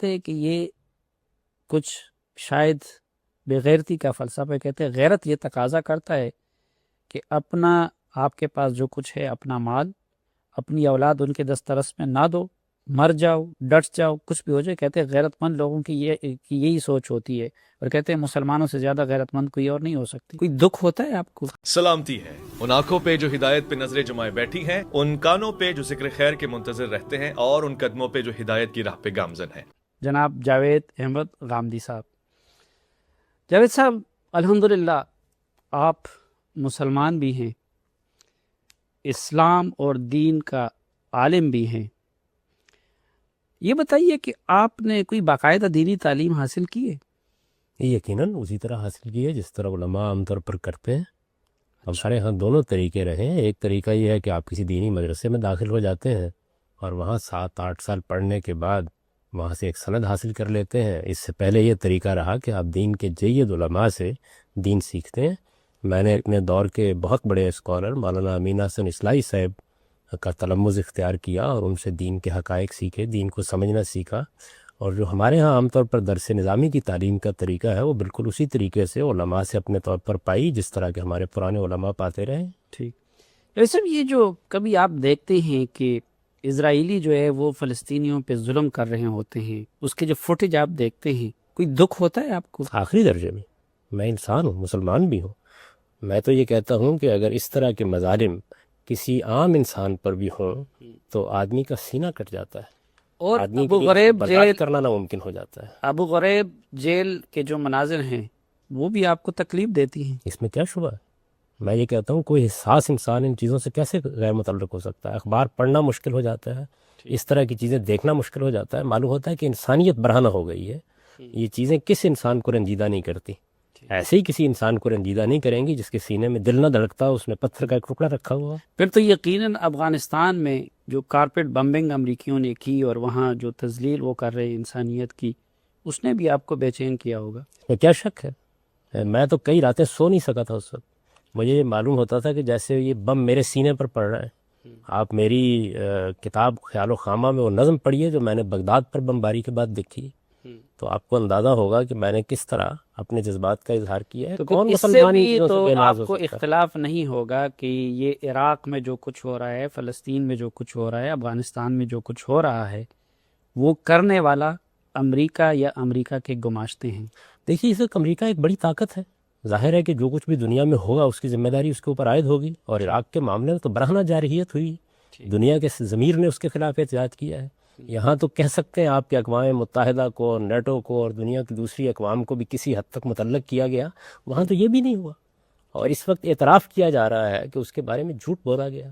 سکتے ہیں کہ یہ کچھ شاید بے غیرتی کا فلسفہ کہتے ہیں؟ غیرت یہ تقاضا کرتا ہے کہ اپنا آپ کے پاس جو کچھ ہے، اپنا مال، اپنی اولاد ان کے دسترس میں نہ دو، مر جاؤ، ڈٹ جاؤ، کچھ بھی ہو جائے۔ کہتے ہیں غیرت مند لوگوں کی یہی سوچ ہوتی ہے، اور کہتے ہیں مسلمانوں سے زیادہ غیرت مند کوئی اور نہیں ہو سکتی۔ کوئی دکھ ہوتا ہے آپ کو؟ سلامتی ہے ان آنکھوں پہ جو ہدایت پہ نظریں جمائے بیٹھی ہیں، ان کانوں پہ جو ذکر خیر کے منتظر رہتے ہیں، اور ان قدموں پہ جو ہدایت کی راہ پہ گامزن ہیں۔ جناب جاوید احمد غامدی صاحب۔ جاوید صاحب، الحمدللہ آپ مسلمان بھی ہیں، اسلام اور دین کا عالم بھی ہیں۔ یہ بتائیے کہ آپ نے کوئی باقاعدہ دینی تعلیم حاصل کی ہے؟ یقیناً اسی طرح حاصل کی ہے جس طرح علماء عام طور پر کرتے ہیں۔ ہمارے ہاں دونوں طریقے رہے ہیں۔ ایک طریقہ یہ ہے کہ آپ کسی دینی مدرسے میں داخل ہو جاتے ہیں اور وہاں 7-8 سال پڑھنے کے بعد وہاں سے ایک سند حاصل کر لیتے ہیں۔ اس سے پہلے یہ طریقہ رہا کہ آپ دین کے جید علماء سے دین سیکھتے ہیں۔ میں نے اپنے دور کے بہت بڑے اسکالر مولانا امین حسن اصلاحی صاحب کا تلمذ اختیار کیا اور ان سے دین کے حقائق سیکھے، دین کو سمجھنا سیکھا۔ اور جو ہمارے ہاں عام طور پر درس نظامی کی تعلیم کا طریقہ ہے، وہ بالکل اسی طریقے سے علماء سے اپنے طور پر پائی جس طرح کے ہمارے پرانے علماء پاتے رہے۔ ٹھیک۔ ویسے یہ جو کبھی آپ دیکھتے ہیں کہ اسرائیلی جو ہے وہ فلسطینیوں پہ ظلم کر رہے ہوتے ہیں، اس کے جو فوٹیج آپ دیکھتے ہیں، کوئی دکھ ہوتا ہے آپ کو؟ آخری درجے میں انسان ہوں، مسلمان بھی ہوں۔ میں تو یہ کہتا ہوں کہ اگر اس طرح کے مظالم کسی عام انسان پر بھی ہوں تو آدمی کا سینہ کٹ جاتا ہے، اور آدمی ابو غریب جیل کرنا ناممکن ہو جاتا ہے۔ ابو غریب جیل کے جو مناظر ہیں وہ بھی آپ کو تکلیف دیتی ہیں؟ اس میں کیا شبہ ہے؟ میں یہ کہتا ہوں کوئی حساس انسان ان چیزوں سے کیسے غیر متعلق ہو سکتا ہے؟ اخبار پڑھنا مشکل ہو جاتا ہے، اس طرح کی چیزیں دیکھنا مشکل ہو جاتا ہے۔ معلوم ہوتا ہے کہ انسانیت برہنہ ہو گئی ہے۔ یہ چیزیں کس انسان کو رنجیدہ نہیں کرتی؟ ایسے ہی کسی انسان کو رنجیدہ نہیں کریں گی جس کے سینے میں دل نہ دھڑکتا، اس نے پتھر کا ایک ٹکڑا رکھا ہوا۔ پھر تو یقیناً افغانستان میں جو کارپیٹ بمبنگ امریکیوں نے کی اور وہاں جو تذلیل وہ کر رہے انسانیت کی، اس نے بھی آپ کو بے چین کیا ہوگا۔ میں کیا شک ہے؟ میں تو کئی راتیں سو نہیں سکا تھا اس وقت۔ مجھے یہ معلوم ہوتا تھا کہ جیسے یہ بم میرے سینے پر پڑ رہا ہے۔ آپ میری کتاب خیال و خامہ میں وہ نظم پڑھیے جو میں نے بغداد پر بمباری کے بعد لکھی، تو آپ کو اندازہ ہوگا کہ میں نے کس طرح اپنے جذبات کا اظہار کیا ہے۔ تو کون اس سے مسلمان بھی ان چیزوں تو سے بے آپ ناز ہو کو سکتا ہے؟ اختلاف نہیں ہوگا کہ یہ عراق میں جو کچھ ہو رہا ہے، فلسطین میں جو کچھ ہو رہا ہے، افغانستان میں جو کچھ ہو رہا ہے، وہ کرنے والا امریکہ یا امریکہ کے گماشتے ہیں۔ دیکھیے، اس وقت امریکہ ایک بڑی طاقت ہے۔ ظاہر ہے کہ جو کچھ بھی دنیا میں ہوگا اس کی ذمہ داری اس کے اوپر عائد ہوگی، اور عراق کے معاملے میں تو برہنہ جارحیت ہوئی، دنیا کے ضمیر نے اس کے خلاف احتجاج کیا ہے۔ یہاں تو کہہ سکتے ہیں آپ کہ اقوام متحدہ کو اور نیٹو کو اور دنیا کی دوسری اقوام کو بھی کسی حد تک متعلق کیا گیا، وہاں تو یہ بھی نہیں ہوا، اور اس وقت اعتراف کیا جا رہا ہے کہ اس کے بارے میں جھوٹ بولا گیا،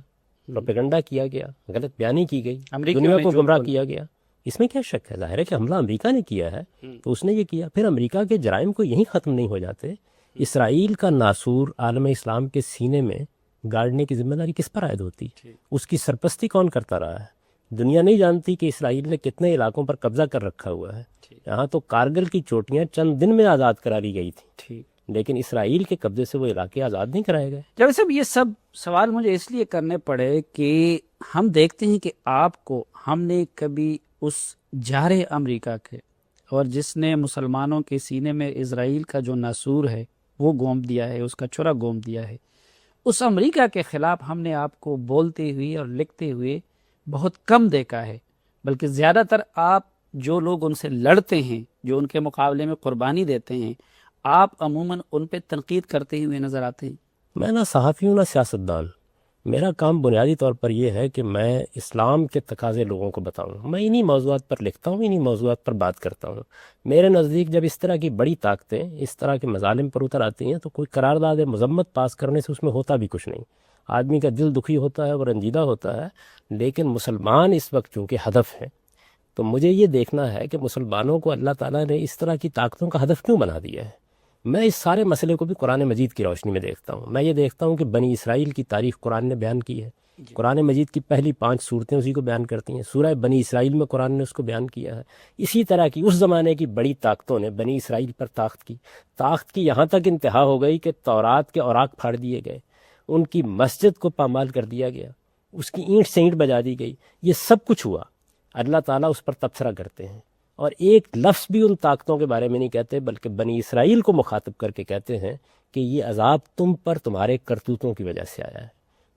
پروپیگنڈا کیا گیا، غلط بیانی کی گئی، دنیا کو گمراہ کیا گیا۔ اس میں کیا شک ہے؟ ظاہر ہے کہ حملہ امریکہ نے کیا ہے تو اس نے یہ کیا۔ پھر امریکہ کے جرائم کو یہیں ختم نہیں ہو جاتے۔ اسرائیل کا ناسور عالم اسلام کے سینے میں گاڑنے کی ذمہ داری کس پر عائد ہوتی؟ اس کی سرپرستی کون کرتا رہا ہے؟ دنیا نہیں جانتی کہ اسرائیل نے کتنے علاقوں پر قبضہ کر رکھا ہوا ہے۔ یہاں تو کارگل کی چوٹیاں چند دن میں آزاد کرا لی گئی تھیں، لیکن اسرائیل کے قبضے سے وہ علاقے آزاد نہیں کرائے گئے۔ جب صاحب یہ سب سوال مجھے اس لیے کرنے پڑے کہ ہم دیکھتے ہیں کہ آپ کو ہم نے کبھی اس جار امریکہ کے اور جس نے مسلمانوں کے سینے میں اسرائیل کا جو ناسور ہے وہ گوم دیا ہے، اس کا چھرا گوم دیا ہے، اس امریکہ کے خلاف ہم نے آپ کو بولتے ہوئے اور لکھتے ہوئے بہت کم دیکھا ہے، بلکہ زیادہ تر آپ جو لوگ ان سے لڑتے ہیں، جو ان کے مقابلے میں قربانی دیتے ہیں، آپ عموماً ان پہ تنقید کرتے ہوئے نظر آتے ہیں۔ میں نہ صحافی ہوں نہ سیاستدان۔ میرا کام بنیادی طور پر یہ ہے کہ میں اسلام کے تقاضے لوگوں کو بتاؤں۔ میں انہی موضوعات پر لکھتا ہوں، انہی موضوعات پر بات کرتا ہوں۔ میرے نزدیک جب اس طرح کی بڑی طاقتیں اس طرح کے مظالم پر اتر آتی ہیں تو کوئی قرارداد مذمت پاس کرنے سے اس میں ہوتا بھی کچھ نہیں۔ آدمی کا دل دکھی ہوتا ہے، وہ رنجیدہ ہوتا ہے، لیکن مسلمان اس وقت چونکہ ہدف ہیں تو مجھے یہ دیکھنا ہے کہ مسلمانوں کو اللہ تعالیٰ نے اس طرح کی طاقتوں کا ہدف کیوں بنا دیا ہے۔ میں اس سارے مسئلے کو بھی قرآن مجید کی روشنی میں دیکھتا ہوں۔ میں یہ دیکھتا ہوں کہ بنی اسرائیل کی تاریخ قرآن نے بیان کی ہے۔ قرآن مجید کی پہلی 5 صورتیں اسی کو بیان کرتی ہیں۔ سورہ بنی اسرائیل میں قرآن نے اس کو بیان کیا ہے۔ اسی طرح کی اس زمانے کی بڑی طاقتوں نے بنی اسرائیل پر طاقت کی یہاں تک انتہا ہو گئی کہ تورات کے اوراق پھاڑ دیے گئے، ان کی مسجد کو پامال کر دیا گیا، اس کی اینٹ سے اینٹ بجا دی گئی۔ یہ سب کچھ ہوا، اللہ تعالیٰ اس پر تبصرہ کرتے ہیں اور ایک لفظ بھی ان طاقتوں کے بارے میں نہیں کہتے، بلکہ بنی اسرائیل کو مخاطب کر کے کہتے ہیں کہ یہ عذاب تم پر تمہارے کرتوتوں کی وجہ سے آیا ہے۔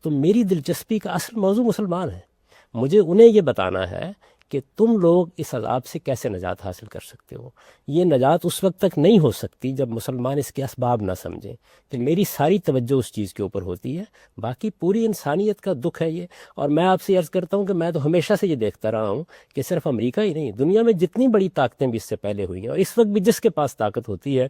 تو میری دلچسپی کا اصل موضوع مسلمان ہے، مجھے انہیں یہ بتانا ہے کہ تم لوگ اس عذاب سے کیسے نجات حاصل کر سکتے ہو۔ یہ نجات اس وقت تک نہیں ہو سکتی جب مسلمان اس کے اسباب نہ سمجھیں، کہ میری ساری توجہ اس چیز کے اوپر ہوتی ہے، باقی پوری انسانیت کا دکھ ہے یہ۔ اور میں آپ سے عرض کرتا ہوں کہ میں تو ہمیشہ سے یہ دیکھتا رہا ہوں کہ صرف امریکہ ہی نہیں، دنیا میں جتنی بڑی طاقتیں بھی اس سے پہلے ہوئی ہیں، اور اس وقت بھی جس کے پاس طاقت ہوتی ہے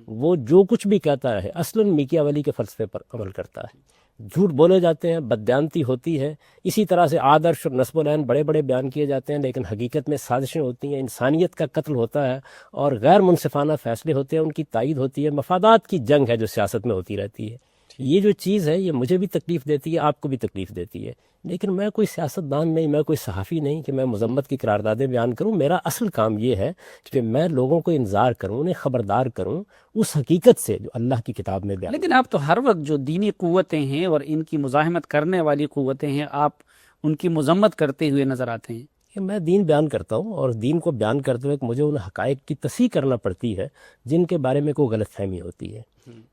وہ جو کچھ بھی کہتا ہے اصلاً میکیاولی کے فلسفے پر عمل کرتا ہے۔ جھوٹ بولے جاتے ہیں، بددیانتی ہوتی ہے، اسی طرح سے آدرش اور نصب العین بڑے بڑے بیان کیے جاتے ہیں، لیکن حقیقت میں سازشیں ہوتی ہیں، انسانیت کا قتل ہوتا ہے، اور غیر منصفانہ فیصلے ہوتے ہیں، ان کی تائید ہوتی ہے، مفادات کی جنگ ہے جو سیاست میں ہوتی رہتی ہے۔ یہ جو چیز ہے یہ مجھے بھی تکلیف دیتی ہے، آپ کو بھی تکلیف دیتی ہے، لیکن میں کوئی سیاستدان نہیں، میں کوئی صحافی نہیں کہ میں مذمت کی قراردادیں بیان کروں۔ میرا اصل کام یہ ہے کہ میں لوگوں کو انذار کروں، انہیں خبردار کروں اس حقیقت سے جو اللہ کی کتاب میں بیان۔ لیکن آپ تو ہر وقت جو دینی قوتیں ہیں اور ان کی مزاحمت کرنے والی قوتیں ہیں، آپ ان کی مذمت کرتے ہوئے نظر آتے ہیں۔ کہ میں دین بیان کرتا ہوں، اور دین کو بیان کرتے ہوئے مجھے ان حقائق کی تصحیح کرنا پڑتی ہے جن کے بارے میں کوئی غلط فہمی ہوتی ہے۔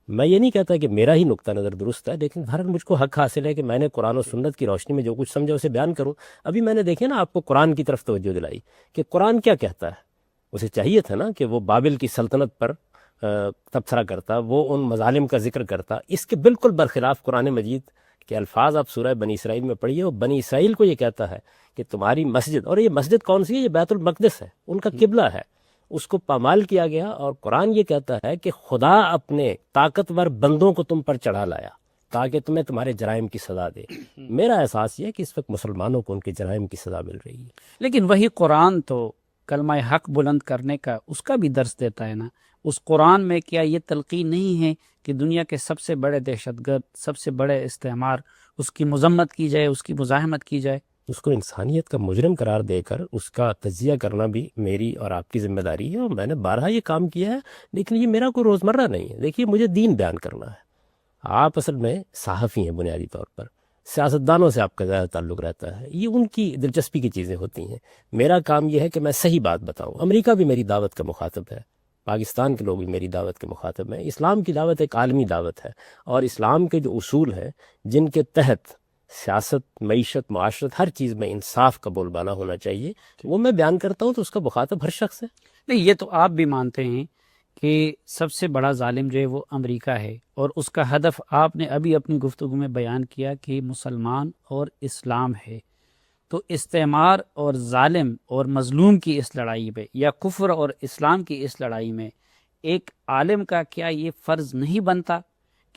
میں یہ نہیں کہتا کہ میرا ہی نقطہ نظر درست ہے، لیکن ہر مجھ کو حق حاصل ہے کہ میں نے قرآن و سنت کی روشنی میں جو کچھ سمجھا اسے بیان کروں۔ ابھی میں نے دیکھے نا آپ کو قرآن کی طرف توجہ دلائی کہ قرآن کیا کہتا ہے۔ اسے چاہیے تھا نا کہ وہ بابل کی سلطنت پر تبصرہ کرتا، وہ ان مظالم کا ذکر کرتا۔ اس کے بالکل برخلاف قرآن مجید کے الفاظ آپ سورہ بنی اسرائیل میں پڑھیے، وہ بنی اسرائیل کو یہ کہتا ہے کہ تمہاری مسجد، اور یہ مسجد کون سی ہے؟ یہ بیت المقدس ہے، ان کا قبلہ ہے، اس کو پامال کیا گیا، اور قرآن یہ کہتا ہے کہ خدا اپنے طاقتور بندوں کو تم پر چڑھا لایا تاکہ تمہیں تمہارے جرائم کی سزا دے۔ میرا احساس یہ ہے کہ اس وقت مسلمانوں کو ان کے جرائم کی سزا مل رہی ہے۔ لیکن وہی قرآن تو کلمہ حق بلند کرنے کا اس کا بھی درس دیتا ہے نا۔ اس قرآن میں کیا یہ تلقین نہیں ہے کہ دنیا کے سب سے بڑے دہشت گرد، سب سے بڑے استعمار، اس کی مذمت کی جائے، اس کی مزاحمت کی جائے؟ اس کو انسانیت کا مجرم قرار دے کر اس کا تجزیہ کرنا بھی میری اور آپ کی ذمہ داری ہے، اور میں نے بارہا یہ کام کیا ہے، لیکن یہ میرا کوئی روزمرہ نہیں ہے۔ دیکھیے مجھے دین بیان کرنا ہے، آپ اصل میں صحافی ہیں بنیادی طور پر، سیاستدانوں سے آپ کا زیادہ تعلق رہتا ہے، یہ ان کی دلچسپی کی چیزیں ہوتی ہیں۔ میرا کام یہ ہے کہ میں صحیح بات بتاؤں۔ امریکہ بھی میری دعوت کا مخاطب ہے، پاکستان کے لوگ بھی میری دعوت کے مخاطب ہیں۔ اسلام کی دعوت ایک عالمی دعوت ہے، اور اسلام کے جو اصول ہیں جن کے تحت سیاست، معیشت، معاشرت، ہر چیز میں انصاف کا بول بالا ہونا چاہیے، وہ میں بیان کرتا ہوں، تو اس کا مخاطب ہر شخص ہے۔ نہیں، یہ تو آپ بھی مانتے ہیں کہ سب سے بڑا ظالم جو ہے وہ امریکہ ہے، اور اس کا ہدف آپ نے ابھی اپنی گفتگو میں بیان کیا کہ مسلمان اور اسلام ہے۔ تو استعمار اور ظالم اور مظلوم کی اس لڑائی میں، یا کفر اور اسلام کی اس لڑائی میں، ایک عالم کا کیا یہ فرض نہیں بنتا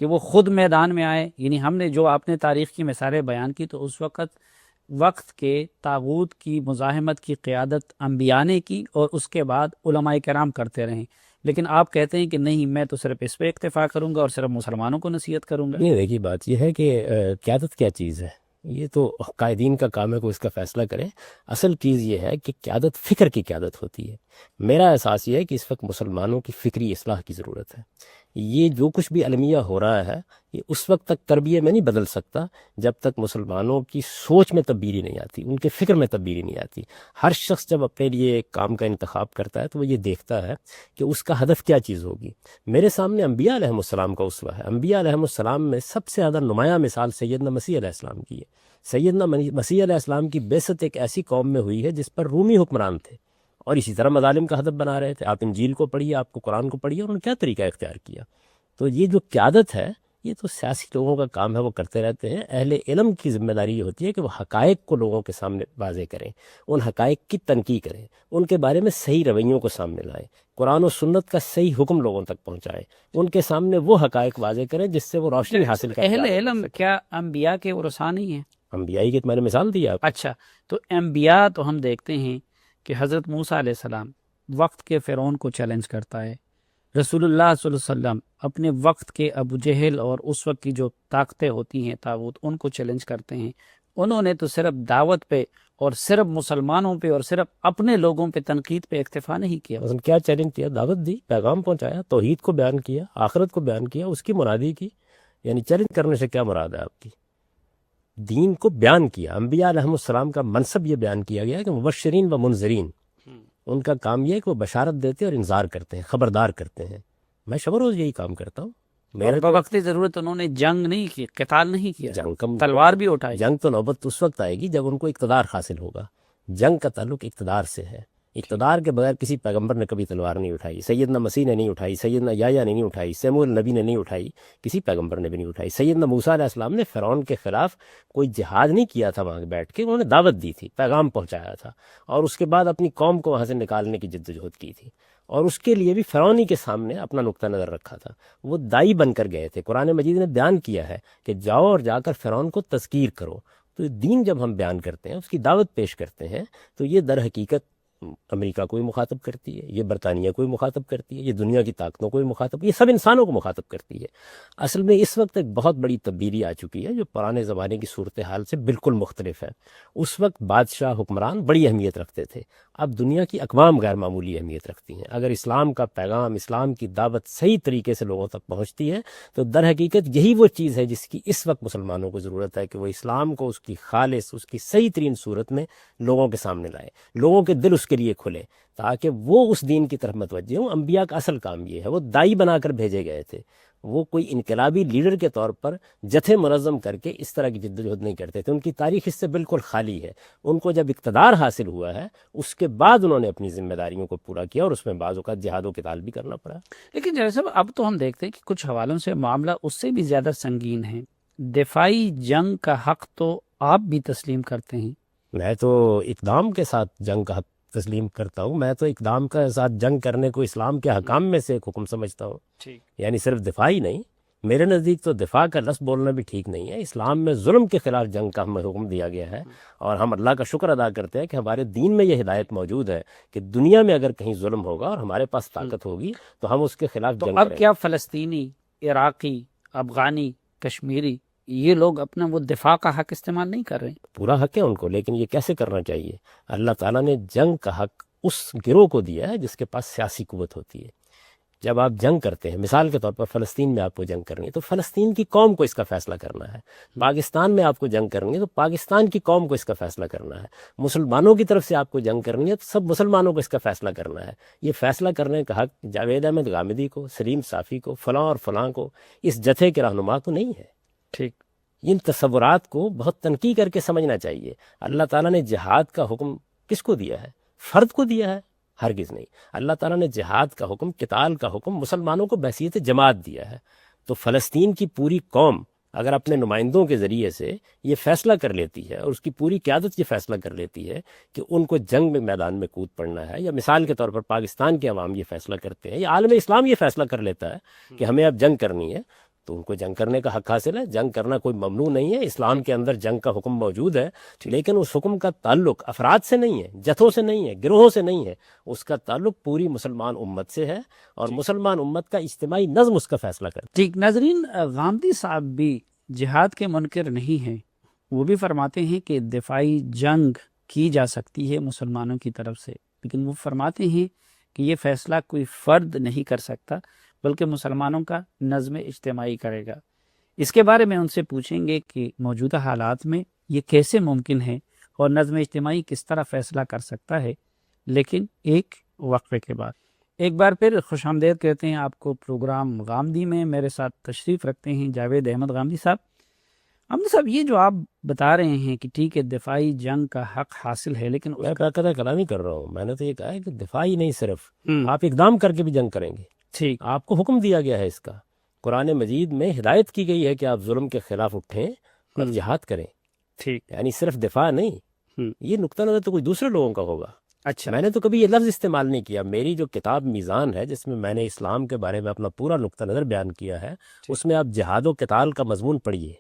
کہ وہ خود میدان میں آئے؟ یعنی ہم نے جو آپ نے تاریخ کی مثالیں بیان کی، تو اس وقت کے طاغوت کی مزاحمت کی قیادت انبیاء نے کی، اور اس کے بعد علماء کرام کرتے رہیں، لیکن آپ کہتے ہیں کہ نہیں، میں تو صرف اس پہ اکتفا کروں گا اور صرف مسلمانوں کو نصیحت کروں گا۔ نہیں، دیکھیے بات یہ ہے کہ قیادت کیا چیز ہے، یہ تو قائدین کا کام ہے کہ اس کا فیصلہ کریں۔ اصل چیز یہ ہے کہ قیادت فکر کی قیادت ہوتی ہے۔ میرا احساس یہ ہے کہ اس وقت مسلمانوں کی فکری اصلاح کی ضرورت ہے۔ یہ جو کچھ بھی المیہ ہو رہا ہے یہ اس وقت تک تربیہ میں نہیں بدل سکتا جب تک مسلمانوں کی سوچ میں تبدیلی نہیں آتی، ان کے فکر میں تبدیلی نہیں آتی۔ ہر شخص جب اپنے لیے ایک کام کا انتخاب کرتا ہے تو وہ یہ دیکھتا ہے کہ اس کا ہدف کیا چیز ہوگی۔ میرے سامنے انبیاء علیہ السلام کا اسوہ ہے۔ انبیاء علیہ السلام میں سب سے زیادہ نمایاں مثال سیدنا مسیح علیہ السلام کی ہے۔ سیدنا مسیح علیہ السلام کی بعثت ایک ایسی قوم میں ہوئی ہے جس پر رومی حکمران تھے، اور اسی طرح مظالم کا ہدف بنا رہے تھے۔ آپ انجیل کو پڑھیے، آپ کو قرآن کو پڑھیے، انہوں نے کیا طریقہ اختیار کیا۔ تو یہ جو قیادت ہے یہ تو سیاسی لوگوں کا کام ہے، وہ کرتے رہتے ہیں۔ اہل علم کی ذمہ داری یہ ہوتی ہے کہ وہ حقائق کو لوگوں کے سامنے واضح کریں، ان حقائق کی تنقید کریں، ان کے بارے میں صحیح رویوں کو سامنے لائیں، قرآن و سنت کا صحیح حکم لوگوں تک پہنچائیں، ان کے سامنے وہ حقائق واضح کریں جس سے وہ روشنی حاصل کریں۔ اہل علم کیا انبیاء کے ورثاء نہیں ہیں؟ انبیاء کی میں نے مثال دی آپ۔ اچھا، تو انبیاء تو ہم دیکھتے ہیں کہ حضرت موسیٰ علیہ السلام وقت کے فرعون کو چیلنج کرتا ہے، رسول اللہ صلی اللہ علیہ وسلم اپنے وقت کے ابو جہل اور اس وقت کی جو طاقتیں ہوتی ہیں طاغوت، ان کو چیلنج کرتے ہیں۔ انہوں نے تو صرف دعوت پہ اور صرف مسلمانوں پہ اور صرف اپنے لوگوں پہ تنقید پہ اکتفا نہیں کیا۔ مثلا کیا چیلنج کیا؟ دعوت دی، پیغام پہنچایا، توحید کو بیان کیا، آخرت کو بیان کیا، اس کی مرادی کی۔ یعنی چیلنج کرنے سے کیا مراد ہے آپ کی؟ دین کو بیان کیا۔ انبیاء علیہ السلام کا منصب یہ بیان کیا گیا کہ مبشرین و منذرین، ان کا کام یہ ہے کہ وہ بشارت دیتے اور انذار کرتے ہیں، خبردار کرتے ہیں. میں شب و روز یہی کام کرتا ہوں. میرے اور بوقت ضرورت انہوں نے جنگ نہیں کی، قتال نہیں کیا، جنگ کا تلوار بھی اٹھائی. جنگ تو نوبت اس وقت آئے گی جب ان کو اقتدار حاصل ہوگا. جنگ کا تعلق اقتدار سے ہے. اقتدار کے بغیر کسی پیغمبر نے کبھی تلوار نہیں اٹھائی. سیدنا مسیح نے نہیں اٹھائی، سیدنا یحییٰ نے نہیں اٹھائی، سموئیل نبی نے نہیں اٹھائی، کسی پیغمبر نے بھی نہیں اٹھائی. سیدنا موسیٰ علیہ السلام نے فرعون کے خلاف کوئی جہاد نہیں کیا تھا وہاں بیٹھ کے، انہوں نے دعوت دی تھی، پیغام پہنچایا تھا، اور اس کے بعد اپنی قوم کو وہاں سے نکالنے کی جدوجہد کی تھی، اور اس کے لیے بھی فرعون ہی کے سامنے اپنا نقطہ نظر رکھا تھا. وہ دائی بن کر گئے تھے. قرآن مجید نے بیان کیا ہے کہ جاؤ اور جا کر فرعون کو تذکیر کرو. تو دین جب ہم بیان کرتے ہیں، اس کی دعوت پیش کرتے ہیں، تو یہ در حقیقت امریکہ کو بھی مخاطب کرتی ہے، یہ برطانیہ کو بھی مخاطب کرتی ہے، یہ دنیا کی طاقتوں کو بھی مخاطب، یہ سب انسانوں کو مخاطب کرتی ہے. اصل میں اس وقت ایک بہت بڑی تبدیلی آ چکی ہے جو پرانے زمانے کی صورتحال سے بالکل مختلف ہے. اس وقت بادشاہ حکمران بڑی اہمیت رکھتے تھے، اب دنیا کی اقوام غیر معمولی اہمیت رکھتی ہیں. اگر اسلام کا پیغام، اسلام کی دعوت صحیح طریقے سے لوگوں تک پہنچتی ہے تو در حقیقت یہی وہ چیز ہے جس کی اس وقت مسلمانوں کو ضرورت ہے، کہ وہ اسلام کو اس کی خالص، اس کی صحیح ترین صورت میں لوگوں کے سامنے لائے، لوگوں کے دل اس کے لیے کھلے، تاکہ وہ اس دین کی طرف متوجہ ہوں. انبیاء کا اصل کام یہ ہے، وہ دائی بنا کر بھیجے گئے تھے. وہ کوئی انقلابی لیڈر کے طور پر جتھے منظم کر کے اس طرح کی جدوجہد نہیں کرتے تھے. ان کی تاریخ اس سے بالکل خالی ہے. ان کو جب اقتدار حاصل ہوا ہے، اس کے بعد انہوں نے اپنی ذمہ داریوں کو پورا کیا، اور اس میں بعض اوقات جہاد و قتال بھی کرنا پڑا. لیکن جنرل صاحب، اب تو ہم دیکھتے ہیں کہ کچھ حوالوں سے معاملہ اس سے بھی زیادہ سنگین ہے. دفاعی جنگ کا حق تو آپ بھی تسلیم کرتے ہیں. میں تو اقدام کے ساتھ جنگ کا حق تسلیم کرتا ہوں. میں تو اقدام کے ساتھ جنگ کرنے کو اسلام کے حکام میں سے ایک حکم سمجھتا ہوں. یعنی صرف دفاع ہی نہیں، میرے نزدیک تو دفاع کا لفظ بولنا بھی ٹھیک نہیں ہے. اسلام میں ظلم کے خلاف جنگ کا ہمیں حکم دیا گیا ہے، اور ہم اللہ کا شکر ادا کرتے ہیں کہ ہمارے دین میں یہ ہدایت موجود ہے کہ دنیا میں اگر کہیں ظلم ہوگا اور ہمارے پاس طاقت ہوگی تو ہم اس کے خلاف تو جنگ اب کریں. کیا فلسطینی، عراقی، افغانی، کشمیری، یہ لوگ اپنا وہ دفاع کا حق استعمال نہیں کر رہے ہیں؟ پورا حق ہے ان کو، لیکن یہ کیسے کرنا چاہیے؟ اللہ تعالیٰ نے جنگ کا حق اس گروہ کو دیا ہے جس کے پاس سیاسی قوت ہوتی ہے. جب آپ جنگ کرتے ہیں، مثال کے طور پر فلسطین میں آپ کو جنگ کرنی ہے تو فلسطین کی قوم کو اس کا فیصلہ کرنا ہے. پاکستان میں آپ کو جنگ کرنی ہے تو پاکستان کی قوم کو اس کا فیصلہ کرنا ہے. مسلمانوں کی طرف سے آپ کو جنگ کرنی ہے تو سب مسلمانوں کو اس کا فیصلہ کرنا ہے. یہ فیصلہ کرنے کا حق جاوید احمد غامدی کو، سلیم صافی کو، فلاں اور فلاں کو، اس جتھے کے رہنما کو نہیں ہے. ٹھیک. ان تصورات کو بہت تنقید کر کے سمجھنا چاہیے. اللہ تعالیٰ نے جہاد کا حکم کس کو دیا ہے؟ فرد کو دیا ہے؟ ہرگز نہیں. اللہ تعالیٰ نے جہاد کا حکم، قتال کا حکم مسلمانوں کو بحیثیت جماعت دیا ہے. تو فلسطین کی پوری قوم اگر اپنے نمائندوں کے ذریعے سے یہ فیصلہ کر لیتی ہے، اور اس کی پوری قیادت یہ فیصلہ کر لیتی ہے کہ ان کو جنگ میں میدان میں کود پڑنا ہے، یا مثال کے طور پر پاکستان کے عوام یہ فیصلہ کرتے ہیں، یا عالم اسلام یہ فیصلہ کر لیتا ہے کہ ہمیں اب جنگ کرنی ہے، تو ان کو جنگ کرنے کا حق حاصل ہے. جنگ کرنا کوئی ممنوع نہیں ہے. اسلام کے اندر جنگ کا حکم موجود ہے، لیکن اس حکم کا تعلق افراد سے نہیں ہے، جتھوں سے نہیں ہے، گروہوں سے نہیں ہے. اس کا تعلق پوری مسلمان امت سے ہے، اور مسلمان امت کا اجتماعی نظم اس کا فیصلہ کرتا ہے. ٹھیک. ناظرین، غامدی صاحب بھی جہاد کے منکر نہیں ہیں. وہ بھی فرماتے ہیں کہ دفاعی جنگ کی جا سکتی ہے مسلمانوں کی طرف سے، لیکن وہ فرماتے ہیں کہ یہ فیصلہ کوئی فرد نہیں کر سکتا، بلکہ مسلمانوں کا نظم اجتماعی کرے گا. اس کے بارے میں ان سے پوچھیں گے کہ موجودہ حالات میں یہ کیسے ممکن ہے اور نظم اجتماعی کس طرح فیصلہ کر سکتا ہے، لیکن ایک وقفے کے بعد. ایک بار پھر خوش آمدید کہتے ہیں آپ کو پروگرام غامدی میں. میرے ساتھ تشریف رکھتے ہیں جاوید احمد غامدی صاحب. غامدی صاحب، یہ جو آپ بتا رہے ہیں کہ ٹھیک ہے دفاعی جنگ کا حق حاصل ہے، لیکن میں قطع کلامی کر رہا ہوں. میں نے تو یہ کہا ہے کہ دفاعی نہیں، صرف آپ اقدام کر کے بھی جنگ کریں گے. ٹھیک. آپ کو حکم دیا گیا ہے اس کا. قرآن مجید میں ہدایت کی گئی ہے کہ آپ ظلم کے خلاف اٹھیں اور جہاد کریں. ٹھیک. یعنی صرف دفاع نہیں. یہ نقطہ نظر تو کوئی دوسرے لوگوں کا ہوگا. اچھا. میں نے تو کبھی یہ لفظ استعمال نہیں کیا. میری جو کتاب میزان ہے، جس میں میں نے اسلام کے بارے میں اپنا پورا نقطہ نظر بیان کیا ہے، اس میں آپ جہاد و قتال کا مضمون پڑھیے.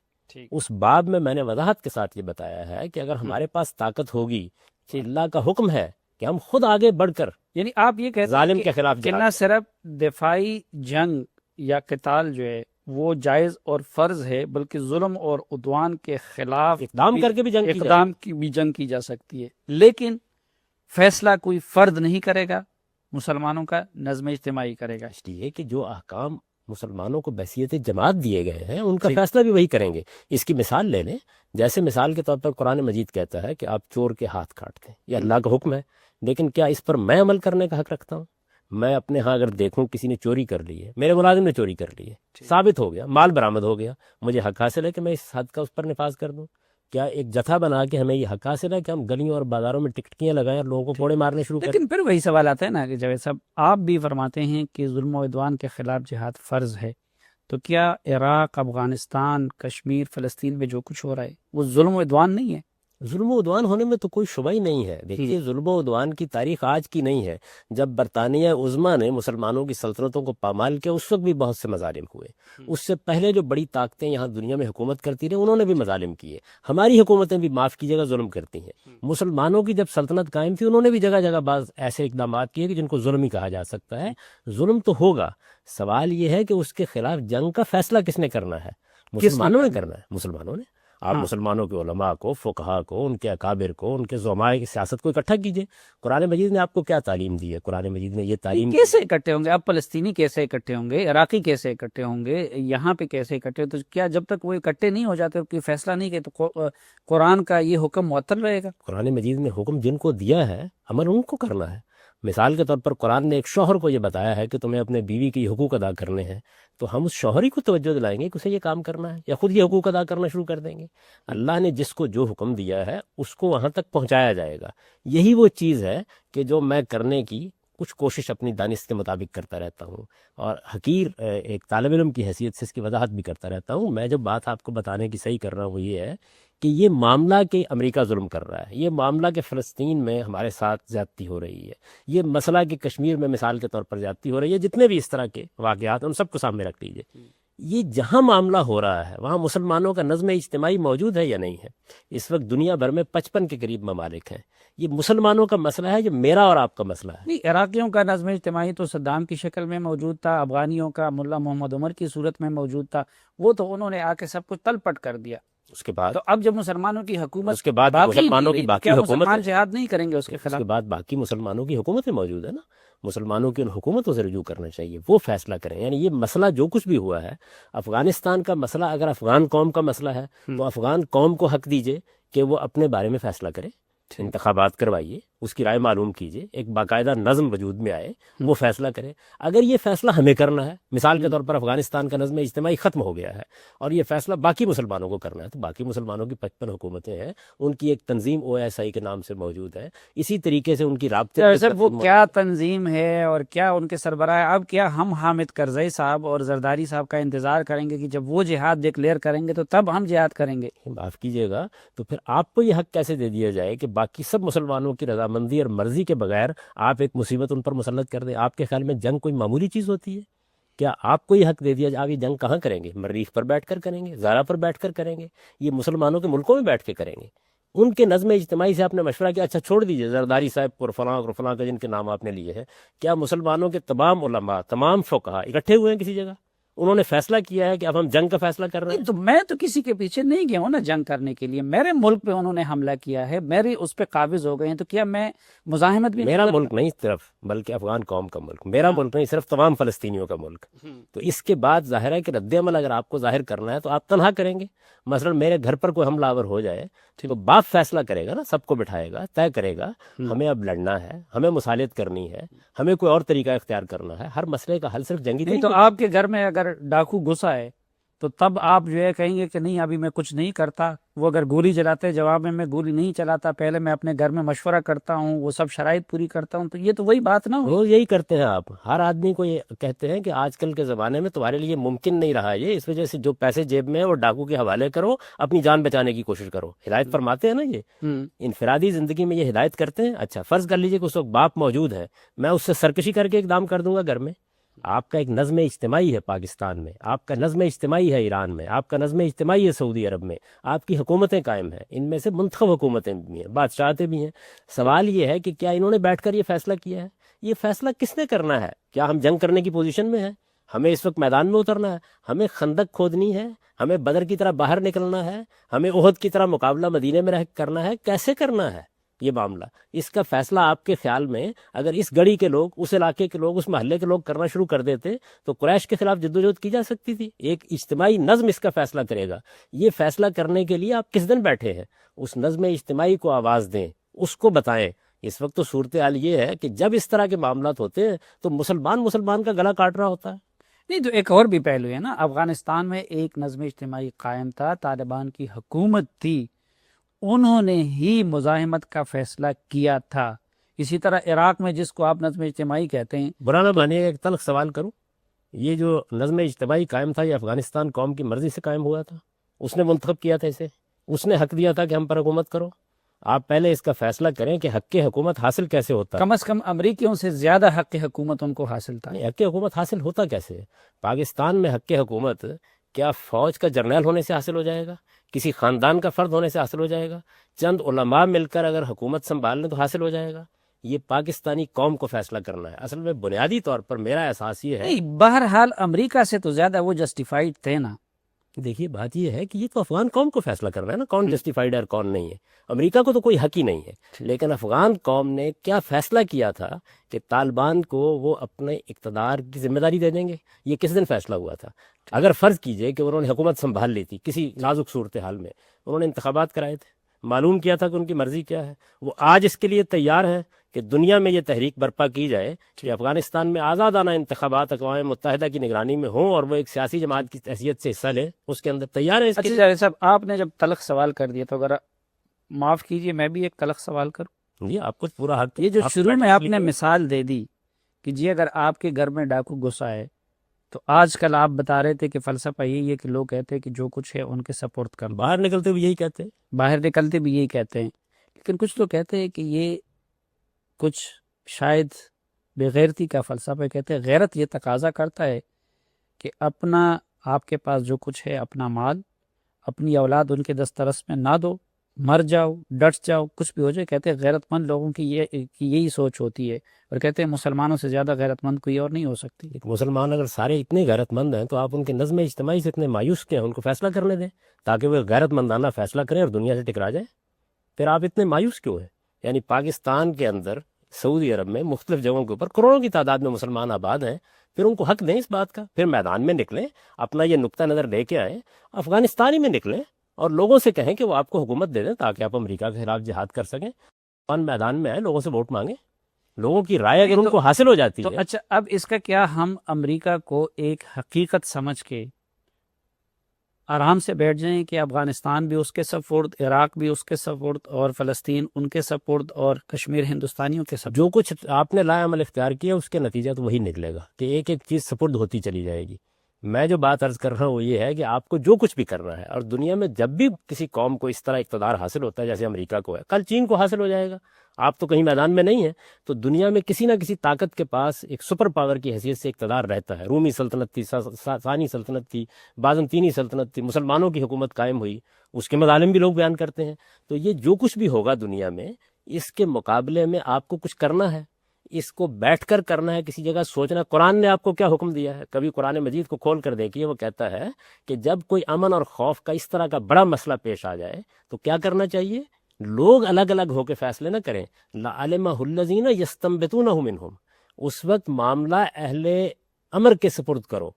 اس باب میں نے وضاحت کے ساتھ یہ بتایا ہے کہ اگر ہمارے پاس طاقت ہوگی کہ اللہ کا حکم ہے کہ ہم خود آگے بڑھ کر یعنی آپ یہ کہتے ہیں ظالم کے خلاف کہ نہ صرف دفاعی جنگ یا قتال جو ہے وہ جائز اور فرض ہے، بلکہ ظلم اور عدوان کے خلاف اقدام کر کے بھی جنگ کی جا سکتی ہے، لیکن فیصلہ کوئی فرد نہیں کرے گا، مسلمانوں کا نظم اجتماعی کرے گا. اس لیے کہ جو احکام مسلمانوں کو بحیثیت جماعت دیے گئے ہیں ان کا فیصلہ بھی وہی کریں گے. اس کی مثال لے لیں. جیسے مثال کے طور پر قرآن مجید کہتا ہے کہ آپ چور کے ہاتھ کاٹ دیں، یہ اللہ کا حکم ہے. لیکن کیا اس پر میں عمل کرنے کا حق رکھتا ہوں؟ میں اپنے ہاں اگر دیکھوں کسی نے چوری کر لی ہے، میرے ملازم نے چوری کر لی ہے، ثابت ہو گیا، مال برآمد ہو گیا، مجھے حق حاصل ہے کہ میں اس حد کا اس پر نفاذ کر دوں؟ کیا ایک جتھا بنا کے ہمیں یہ حق حاصل ہے کہ ہم گلیوں اور بازاروں میں ٹکٹکیاں لگائیں اور لوگوں کو کوڑے مارنے شروع کریں؟ لیکن پھر وہی سوال آتا ہے نا کہ جاوید صاحب آپ بھی فرماتے ہیں کہ ظلم و عدوان کے خلاف جہاد فرض ہے، تو کیا عراق، افغانستان، کشمیر، فلسطین میں جو کچھ ہو رہا ہے وہ ظلم و عدوان نہیں ہے؟ ظلم و عدوان ہونے میں تو کوئی شبہ ہی نہیں ہے۔ دیکھیے ظلم و عدوان کی تاریخ آج کی نہیں ہے، جب برطانیہ عظمیٰ نے مسلمانوں کی سلطنتوں کو پامال کیا اس وقت بھی بہت سے مظالم ہوئے، اس سے پہلے جو بڑی طاقتیں یہاں دنیا میں حکومت کرتی رہیں انہوں نے بھی مظالم کیے، ہماری حکومتیں بھی معاف کیجیے گا ظلم کرتی ہیں۔ مسلمانوں کی جب سلطنت قائم تھی انہوں نے بھی جگہ جگہ بعض ایسے اقدامات کیے کہ جن کو ظلم ہی کہا جا سکتا ہے۔ ظلم تو ہوگا، سوال یہ ہے کہ اس کے خلاف جنگ کا فیصلہ کس نے کرنا ہے؟ مسلمانوں نے کرنا ہے، مسلمانوں نے۔ آپ مسلمانوں کے علماء کو، فقہا کو، ان کے اکابر کو، ان کے زعماء کی سیاست کو اکٹھا کیجئے۔ قرآن مجید نے آپ کو کیا تعلیم دی ہے؟ قرآن مجید نے یہ تعلیم کیسے اکٹھے ہوں گے؟ اب فلسطینی کیسے اکٹھے ہوں گے؟ عراقی کیسے اکٹھے ہوں گے؟ یہاں پہ کیسے اکٹھے؟ تو کیا جب تک وہ اکٹھے نہیں ہو جاتے کوئی فیصلہ نہیں کہ تو قرآن کا یہ حکم معطل رہے گا؟ قرآن مجید نے حکم جن کو دیا ہے عمل ان کو کرنا ہے۔ مثال کے طور پر قرآن نے ایک شوہر کو یہ بتایا ہے کہ تمہیں اپنے بیوی کی حقوق ادا کرنے ہیں، تو ہم اس شوہر ہی کو توجہ دلائیں گے کہ اسے یہ کام کرنا ہے، یا خود یہ حقوق ادا کرنا شروع کر دیں گے؟ اللہ نے جس کو جو حکم دیا ہے اس کو وہاں تک پہنچایا جائے گا۔ یہی وہ چیز ہے کہ جو میں کرنے کی کچھ کوشش اپنی دانش کے مطابق کرتا رہتا ہوں، اور حقیر ایک طالب علم کی حیثیت سے اس کی وضاحت بھی کرتا رہتا ہوں۔ میں جو بات آپ کو بتانے کی صحیح کر رہا ہوں وہ یہ ہے کہ یہ معاملہ کہ امریکہ ظلم کر رہا ہے، یہ معاملہ کہ فلسطین میں ہمارے ساتھ زیادتی ہو رہی ہے، یہ مسئلہ کہ کشمیر میں مثال کے طور پر زیادتی ہو رہی ہے، جتنے بھی اس طرح کے واقعات ہیں ان سب کو سامنے رکھ لیجیے۔ یہ جہاں معاملہ ہو رہا ہے وہاں مسلمانوں کا نظم اجتماعی موجود ہے یا نہیں ہے؟ اس وقت دنیا بھر میں 55 کے قریب ممالک ہیں۔ یہ مسلمانوں کا مسئلہ ہے، یہ میرا اور آپ کا مسئلہ ہے۔ نہیں، عراقیوں کا نظم اجتماعی تو صدام کی شکل میں موجود تھا، افغانیوں کا ملا محمد عمر کی صورت میں موجود تھا، وہ تو انہوں نے آ کے سب کچھ تل پٹ کر دیا۔ اس کے بعد تو اب جب مسلمانوں کی حکومت اس کے بعد مسلمانوں کی باقی کیا حکومت مسلمان جہاد نہیں کریں گے اس کے اس خلاف؟ کے بعد باقی مسلمانوں کی حکومتیں موجود ہیں نا، مسلمانوں کی ان حکومتوں سے رجوع کرنا چاہیے، وہ فیصلہ کریں۔ یعنی یہ مسئلہ جو کچھ بھی ہوا ہے، افغانستان کا مسئلہ اگر افغان قوم کا مسئلہ ہے تو افغان قوم کو حق دیجئے کہ وہ اپنے بارے میں فیصلہ کرے، انتخابات کروائیے، اس کی رائے معلوم کیجئے، ایک باقاعدہ نظم وجود میں آئے، وہ فیصلہ کرے۔ اگر یہ فیصلہ ہمیں کرنا ہے، مثال کے طور پر افغانستان کا نظم اجتماعی ختم ہو گیا ہے اور یہ فیصلہ باقی مسلمانوں کو کرنا ہے، تو باقی مسلمانوں کی 55 حکومتیں ہیں، ان کی ایک تنظیم OSI کے نام سے موجود ہے، اسی طریقے سے ان کی رابطے سر وہ کیا تنظیم ہے اور کیا ان کے سربراہ؟ اب کیا ہم حامد کرزئی صاحب اور زرداری صاحب کا انتظار کریں گے کہ جب وہ جہاد ڈکلیئر کریں گے تو تب ہم جہاد کریں گے؟ معاف کیجیے گا، تو پھر آپ کو یہ حق کیسے دے دیا جائے کہ باقی سب مسلمانوں کی رضامندی اور مرضی کے بغیر آپ ایک مصیبت ان پر مسلط کر دیں؟ آپ کے خیال میں جنگ کوئی معمولی چیز ہوتی ہے؟ کیا آپ کو یہ حق دے دیا جائے؟ آپ یہ جنگ کہاں کریں گے؟ مریخ پر بیٹھ کر کریں گے؟ زارا پر بیٹھ کر کریں گے؟ یہ مسلمانوں کے ملکوں میں بیٹھ کے کریں گے؟ ان کے نظم اجتماعی سے آپ نے مشورہ کیا؟ اچھا چھوڑ دیجئے زرداری صاحب اور فلاں کا جن کے نام آپ نے لیے ہیں، کیا مسلمانوں کے تمام علماء، تمام فقہا اکٹھے ہوئے ہیں کسی جگہ؟ انہوں نے فیصلہ کیا ہے کہ اب ہم جنگ کا فیصلہ کر رہے ہیں؟ تو میں تو کسی کے پیچھے نہیں گیا ہوں نا جنگ کرنے کے لیے، میرے ملک پہ انہوں نے حملہ کیا ہے، میرے اس پہ قابض ہو گئے ہیں، تو کیا میں مزاحمت بھی؟ میرا ملک نہیں صرف، بلکہ افغان قوم کا ملک، میرا ملک نہیں صرف، تمام فلسطینیوں کا ملک۔ تو اس کے بعد ظاہر ہے کہ رد عمل اگر آپ کو ظاہر کرنا ہے تو آپ تنہا کریں گے۔ مثلا میرے گھر پر کوئی حملہ آور ہو جائے تو باپ فیصلہ کرے گا نا، سب کو بٹھائے گا، طے کرے گا ہمیں اب لڑنا ہے، ہمیں مصالحت کرنی ہے، ہمیں کوئی اور طریقہ اختیار کرنا ہے۔ ہر مسئلے کا حل صرف جنگی نہیں تو آپ کے گھر میں اگر ڈاکو گھسا ہے تو تب آپ جو ہے کہیں گے کہ نہیں ابھی میں کچھ نہیں کرتا، وہ اگر گولی چلاتے جواب میں گولی نہیں چلاتا، پہلے میں اپنے گھر میں مشورہ کرتا ہوں، وہ سب شرائط پوری کرتا ہوں، تو یہ تو وہی بات نہ ہو۔ وہ یہی کرتے ہیں آپ، ہر آدمی کو یہ کہتے ہیں کہ آج کل کے زمانے میں تمہارے لیے ممکن نہیں رہا یہ، اس وجہ سے جو پیسے جیب میں وہ ڈاکو کے حوالے کرو، اپنی جان بچانے کی کوشش کرو۔ ہدایت فرماتے ہیں نا، یہ انفرادی زندگی میں یہ ہدایت کرتے ہیں۔ اچھا فرض کر لیجئے کہ اس وقت باپ موجود ہے، میں اس سے سرکشی کر کے اقدام کر دوں گا گھر میں؟ آپ کا ایک نظم اجتماعی ہے پاکستان میں، آپ کا نظم اجتماعی ہے ایران میں، آپ کا نظم اجتماعی ہے سعودی عرب میں، آپ کی حکومتیں قائم ہیں، ان میں سے منتخب حکومتیں بھی ہیں، بادشاہتیں بھی ہیں۔ سوال یہ ہے کہ کیا انہوں نے بیٹھ کر یہ فیصلہ کیا ہے؟ یہ فیصلہ کس نے کرنا ہے؟ کیا ہم جنگ کرنے کی پوزیشن میں ہیں؟ ہمیں اس وقت میدان میں اترنا ہے، ہمیں خندق کھودنی ہے، ہمیں بدر کی طرح باہر نکلنا ہے، ہمیں احد کی طرح مقابلہ مدینے میں رہ کرنا ہے؟ کیسے کرنا ہے یہ معاملہ؟ اس کا فیصلہ آپ کے خیال میں اگر اس گڑی کے لوگ، اس علاقے کے لوگ، اس محلے کے لوگ کرنا شروع کر دیتے تو قریش کے خلاف جدوجہد کی جا سکتی تھی۔ ایک اجتماعی نظم اس کا فیصلہ کرے گا۔ یہ فیصلہ کرنے کے لیے آپ کس دن بیٹھے ہیں؟ اس نظم اجتماعی کو آواز دیں، اس کو بتائیں اس وقت تو صورتحال یہ ہے کہ جب اس طرح کے معاملات ہوتے ہیں تو مسلمان کا گلا کاٹ رہا ہوتا ہے. نہیں تو ایک اور بھی پہلو ہے نا، افغانستان میں ایک نظم اجتماعی قائم تھا، طالبان کی حکومت تھی، انہوں نے ہی مزاحمت کا فیصلہ کیا تھا. اسی طرح عراق میں جس کو آپ نظم اجتماعی کہتے ہیں، برا نہ مانیے، ایک تلخ سوال کروں، یہ جو نظم اجتماعی قائم تھا یہ افغانستان قوم کی مرضی سے قائم ہوا تھا؟ اس نے منتخب کیا تھا اسے، اس نے حق دیا تھا کہ ہم پر حکومت کرو. آپ پہلے اس کا فیصلہ کریں کہ حق حکومت حاصل کیسے ہوتا ہے. کم از کم امریکیوں سے زیادہ حق حکومت ان کو حاصل تھا. نہیں، حق حکومت حاصل ہوتا کیسے ہے؟ پاکستان میں حق حکومت کیا فوج کا جرنیل ہونے سے حاصل ہو جائے گا؟ کسی خاندان کا فرد ہونے سے حاصل ہو جائے گا؟ چند علماء مل کر اگر حکومت سنبھال لیں تو حاصل ہو جائے گا؟ یہ پاکستانی قوم کو فیصلہ کرنا ہے. اصل میں بنیادی طور پر میرا احساس یہ ہے، نہیں، بہرحال امریکہ سے تو زیادہ وہ جسٹیفائیڈ تھے نا. دیکھیے بات یہ ہے کہ یہ تو افغان قوم کو فیصلہ کرنا ہے نا، کون جسٹیفائیڈ ہے اور کون نہیں ہے. امریکہ کو تو کوئی حق ہی نہیں ہے، لیکن افغان قوم نے کیا فیصلہ کیا تھا کہ طالبان کو وہ اپنے اقتدار کی ذمہ داری دے دیں گے. یہ کس دن فیصلہ ہوا تھا؟ اگر فرض کیجئے کہ انہوں نے حکومت سنبھال لی تھی کسی نازک صورتحال میں، انہوں نے انتخابات کرائے تھے، معلوم کیا تھا کہ ان کی مرضی کیا ہے، وہ آج اس کے لیے تیار ہیں کہ دنیا میں یہ تحریک برپا کی جائے کہ افغانستان میں آزادانہ انتخابات اقوام متحدہ کی نگرانی میں ہوں اور وہ ایک سیاسی جماعت کی حیثیت سے حصہ لیں، اس کے اندر تیار ہیں اس کے اچھا لیے. جاوید صاحب، آپ نے جب تلخ سوال کر دیا تو اگر معاف کیجئے میں بھی ایک تلخ سوال کروں. جی آپ کو پورا حق. یہ جو آپ شروع میں آپ نے لیے- مثال دے دی کہ جی اگر آپ کے گھر میں ڈاکو گھس آئے، تو آج کل آپ بتا رہے تھے کہ فلسفہ یہی ہے کہ لوگ کہتے ہیں کہ جو کچھ ہے ان کے سپورٹ کر، باہر نکلتے ہوئے یہی کہتے ہیں. باہر نکلتے بھی یہی کہتے ہیں. لیکن کچھ لوگ کہتے ہیں کہ یہ کچھ شاید بے غیرتی کا فلسفہ. کہتے ہیں غیرت یہ تقاضا کرتا ہے کہ اپنا، آپ کے پاس جو کچھ ہے، اپنا مال، اپنی اولاد ان کے دسترس میں نہ دو، مر جاؤ، ڈٹ جاؤ، کچھ بھی ہو جائے. کہتے ہیں غیرت مند لوگوں کی یہی سوچ ہوتی ہے، اور کہتے ہیں مسلمانوں سے زیادہ غیرت مند کوئی اور نہیں ہو سکتی. مسلمان اگر سارے اتنے غیرت مند ہیں تو آپ ان کے نظم اجتماعی سے اتنے مایوس کیا ہیں؟ ان کو فیصلہ کرنے دیں تاکہ وہ غیرت مندانہ فیصلہ کریں اور دنیا سے ٹکرا جائیں. پھر آپ اتنے مایوس کیوں ہیں؟ یعنی پاکستان کے اندر، سعودی عرب میں، مختلف جگہوں کے اوپر کروڑوں کی تعداد میں مسلمان آباد ہیں. پھر ان کو حق دیں اس بات کا، پھر میدان میں نکلیں، اپنا یہ نقطہ نظر لے کے آئیں، افغانستان ہی میں نکلیں اور لوگوں سے کہیں کہ وہ آپ کو حکومت دے دیں تاکہ آپ امریکہ کے خلاف جہاد کر سکیں. میدان میں آئیں، لوگوں سے ووٹ مانگیں، لوگوں کی رائے اگر ان کو حاصل ہو جاتی تو ہے. اچھا، اب اس کا کیا ہم امریکہ کو ایک حقیقت سمجھ کے آرام سے بیٹھ جائیں کہ افغانستان بھی اس کے سپورٹ، عراق بھی اس کے سپورٹ، اور فلسطین ان کے سپورٹ، اور کشمیر ہندوستانیوں کے سپورٹ؟ جو کچھ آپ نے لا عمل اختیار کیا اس کے نتیجہ تو وہی نکلے گا کہ ایک ایک چیز سپرد ہوتی چلی جائے گی. میں جو بات عرض کر رہا ہوں وہ یہ ہے کہ آپ کو جو کچھ بھی کرنا ہے، اور دنیا میں جب بھی کسی قوم کو اس طرح اقتدار حاصل ہوتا ہے جیسے امریکہ کو ہے، کل چین کو حاصل ہو جائے گا. آپ تو کہیں میدان میں نہیں ہیں، تو دنیا میں کسی نہ کسی طاقت کے پاس ایک سپر پاور کی حیثیت سے اقتدار رہتا ہے. رومی سلطنت تھی، ثانی سلطنت تھی، بازنطینی سلطنت تھی، مسلمانوں کی حکومت قائم ہوئی، اس کے مظالم بھی لوگ بیان کرتے ہیں. تو یہ جو کچھ بھی ہوگا دنیا میں، اس کے مقابلے میں آپ کو کچھ کرنا ہے، اس کو بیٹھ کر کرنا ہے، کسی جگہ سوچنا. قرآن نے آپ کو کیا حکم دیا ہے؟ کبھی قرآن مجید کو کھول کر دیکھیے، وہ کہتا ہے کہ جب کوئی امن اور خوف کا اس طرح کا بڑا مسئلہ پیش آ جائے تو کیا کرنا چاہیے؟ لوگ الگ الگ ہو کے فیصلے نہ کریں. لَعَلِمَهُ الَّذِينَ يَسْتَنبِطُونَهُ مِنْهُمْ. اس وقت معاملہ اہل امر کے سپرد کرو،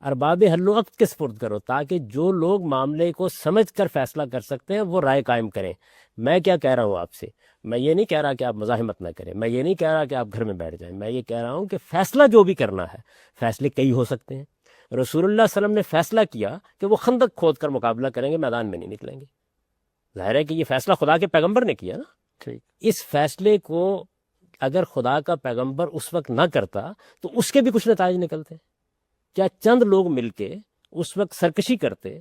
ارباب حل و عقد کے سپرد کرو، تاکہ جو لوگ معاملے کو سمجھ کر فیصلہ کر سکتے ہیں وہ رائے قائم کریں. میں کیا کہہ رہا ہوں آپ سے؟ میں یہ نہیں کہہ رہا کہ آپ مزاحمت نہ کریں، میں یہ نہیں کہہ رہا کہ آپ گھر میں بیٹھ جائیں. میں یہ کہہ رہا ہوں کہ فیصلہ جو بھی کرنا ہے، فیصلے کئی ہو سکتے ہیں. رسول اللہ صلی اللہ علیہ وسلم نے فیصلہ کیا کہ وہ خندق کھود کر مقابلہ کریں گے، میدان میں نہیں نکلیں گے. ظاہر ہے کہ یہ فیصلہ خدا کے پیغمبر نے کیا نا. ٹھیک. اس فیصلے کو اگر خدا کا پیغمبر اس وقت نہ کرتا تو اس کے بھی کچھ نتائج نکلتے. کیا چند لوگ مل کے اس وقت سرکشی کرتے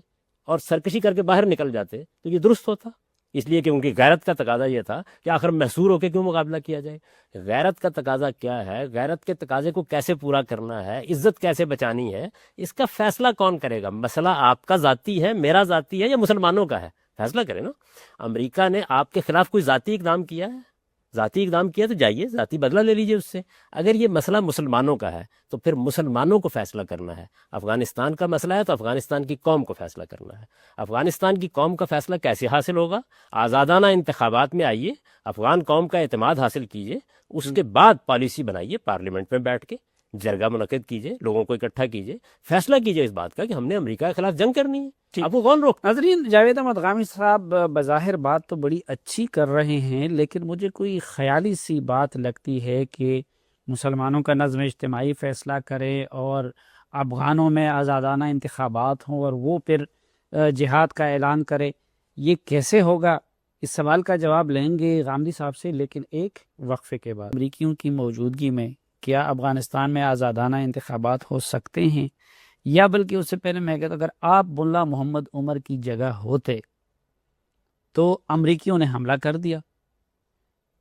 اور سرکشی کر کے باہر نکل جاتے تو یہ درست ہوتا؟ اس لیے کہ ان کی غیرت کا تقاضا یہ تھا کہ آخر محصور ہو کے کیوں مقابلہ کیا جائے. غیرت کا تقاضا کیا ہے، غیرت کے تقاضے کو کیسے پورا کرنا ہے، عزت کیسے بچانی ہے، اس کا فیصلہ کون کرے گا؟ مسئلہ آپ کا ذاتی ہے، میرا ذاتی ہے، یا مسلمانوں کا ہے؟ فیصلہ کریں نا. امریکہ نے آپ کے خلاف کوئی ذاتی اقدام کیا ہے؟ ذاتی اقدام کیا تو جائیے ذاتی بدلہ لے لیجئے اس سے. اگر یہ مسئلہ مسلمانوں کا ہے تو پھر مسلمانوں کو فیصلہ کرنا ہے. افغانستان کا مسئلہ ہے تو افغانستان کی قوم کو فیصلہ کرنا ہے. افغانستان کی قوم کا فیصلہ کیسے حاصل ہوگا؟ آزادانہ انتخابات میں آئیے، افغان قوم کا اعتماد حاصل کیجئے، اس کے بعد پالیسی بنائیے پارلیمنٹ میں بیٹھ کے جرگہ منعقد کیجئے، لوگوں کو اکٹھا کیجئے، فیصلہ کیجئے اس بات کا کہ ہم نے امریکہ کے خلاف جنگ کرنی ہے. آپ کو کون روک؟ ناظرین، جاوید احمد غامی صاحب بظاہر بات تو بڑی اچھی کر رہے ہیں، لیکن مجھے کوئی خیالی سی بات لگتی ہے کہ مسلمانوں کا نظم اجتماعی فیصلہ کرے اور افغانوں میں آزادانہ انتخابات ہوں اور وہ پھر جہاد کا اعلان کرے. یہ کیسے ہوگا؟ اس سوال کا جواب لیں گے غامدی صاحب سے، لیکن ایک وقفے کے بعد. امریکیوں کی موجودگی میں کیا افغانستان میں آزادانہ انتخابات ہو سکتے ہیں؟ یا بلکہ اس سے پہلے میں کہتا، اگر آپ ملا محمد عمر کی جگہ ہوتے تو امریکیوں نے حملہ کر دیا،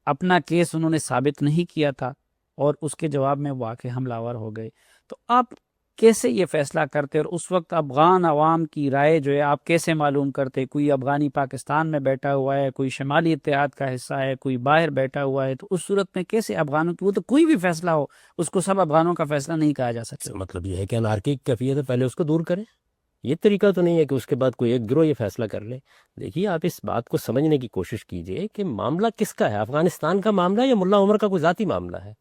اپنا کیس انہوں نے ثابت نہیں کیا تھا اور اس کے جواب میں واقع حملہ آور ہو گئے، تو آپ کیسے یہ فیصلہ کرتے؟ اور اس وقت افغان عوام کی رائے جو ہے آپ کیسے معلوم کرتے؟ کوئی افغانی پاکستان میں بیٹھا ہوا ہے، کوئی شمالی اتحاد کا حصہ ہے، کوئی باہر بیٹھا ہوا ہے، تو اس صورت میں کیسے افغانوں کی، وہ تو کوئی بھی فیصلہ ہو اس کو سب افغانوں کا فیصلہ نہیں کہا جا سکتا. مطلب یہ ہے کہ انارکی کی کیفیت ہے، پہلے اس کو دور کریں. یہ طریقہ تو نہیں ہے کہ اس کے بعد کوئی ایک گروہ یہ فیصلہ کر لے. دیکھیے، آپ اس بات کو سمجھنے کی کوشش کیجئے کہ معاملہ کس کا ہے، افغانستان کا معاملہ ہے یا ملا عمر کا کوئی ذاتی معاملہ ہے.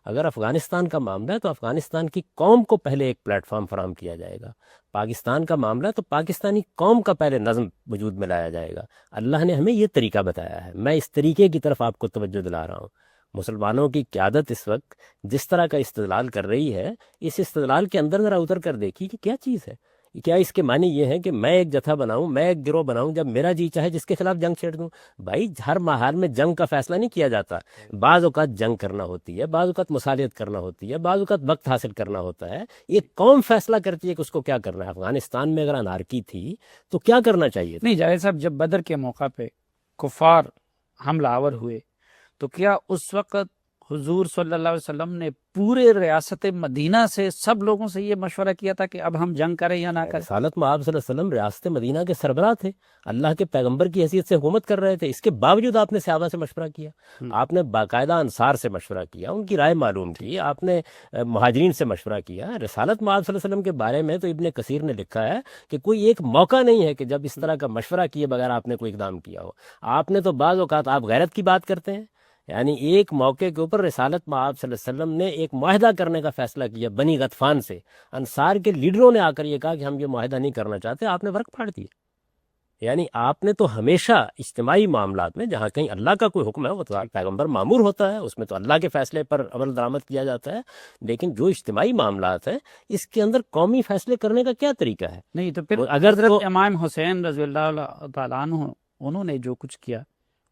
اگر افغانستان کا معاملہ ہے تو افغانستان کی قوم کو پہلے ایک پلیٹ فارم فراہم کیا جائے گا. پاکستان کا معاملہ ہے تو پاکستانی قوم کا پہلے نظم وجود میں لایا جائے گا. اللہ نے ہمیں یہ طریقہ بتایا ہے، میں اس طریقے کی طرف آپ کو توجہ دلا رہا ہوں. مسلمانوں کی قیادت اس وقت جس طرح کا استدلال کر رہی ہے، اس استدلال کے اندر ذرا اتر کر دیکھیے کہ کیا چیز ہے. کیا اس کے معنی یہ ہے کہ میں ایک جتھا بناؤں، میں ایک گروہ بناؤں، جب میرا جی چاہے جس کے خلاف جنگ چھیڑ دوں؟ بھائی، ہر محال میں جنگ کا فیصلہ نہیں کیا جاتا. بعض اوقات جنگ کرنا ہوتی ہے، بعض اوقات مصالحت کرنا ہوتی ہے، بعض اوقات وقت حاصل کرنا ہوتا ہے. ایک قوم فیصلہ کرتی ہے کہ اس کو کیا کرنا ہے. افغانستان میں اگر انارکی تھی تو کیا کرنا چاہیے تھا؟ نہیں جاوید صاحب، جب بدر کے موقع پہ کفار حملہ آور ہوئے تو کیا اس وقت حضور صلی اللہ علیہ وسلم نے پورے ریاست مدینہ سے سب لوگوں سے یہ مشورہ کیا تھا کہ اب ہم جنگ کریں یا نہ کریں؟ رسالت مآب صلی اللہ علیہ وسلم ریاست مدینہ کے سربراہ تھے، اللہ کے پیغمبر کی حیثیت سے حکومت کر رہے تھے. اس کے باوجود آپ نے صحابہ سے مشورہ کیا، آپ نے باقاعدہ انصار سے مشورہ کیا، ان کی رائے معلوم کی، آپ نے مہاجرین سے مشورہ کیا. رسالت مآب صلی اللہ علیہ وسلم کے بارے میں تو ابن کثیر نے لکھا ہے کہ کوئی ایک موقع نہیں ہے کہ جب اس طرح کا مشورہ کیے بغیر آپ نے کوئی اقدام کیا ہو. آپ نے تو بعض اوقات آپ غیرت کی بات کرتے ہیں، یعنی ایک موقع کے اوپر رسالت مآب صلی اللہ علیہ وسلم نے ایک معاہدہ کرنے کا فیصلہ کیا بنی غطفان سے. انصار کے لیڈروں نے آ کر یہ کہا کہ ہم یہ معاہدہ نہیں کرنا چاہتے، آپ نے ورق پھاڑ دیا. یعنی آپ نے تو ہمیشہ اجتماعی معاملات میں جہاں کہیں اللہ کا کوئی حکم ہے وہ تو پیغمبر مامور ہوتا ہے، اس میں تو اللہ کے فیصلے پر عمل درآمد کیا جاتا ہے. لیکن جو اجتماعی معاملات ہیں اس کے اندر قومی فیصلے کرنے کا کیا طریقہ ہے؟ نہیں تو پھر اگر حضرت امام حسین رضی اللہ تعالیٰ عنہ انہوں نے جو کچھ کیا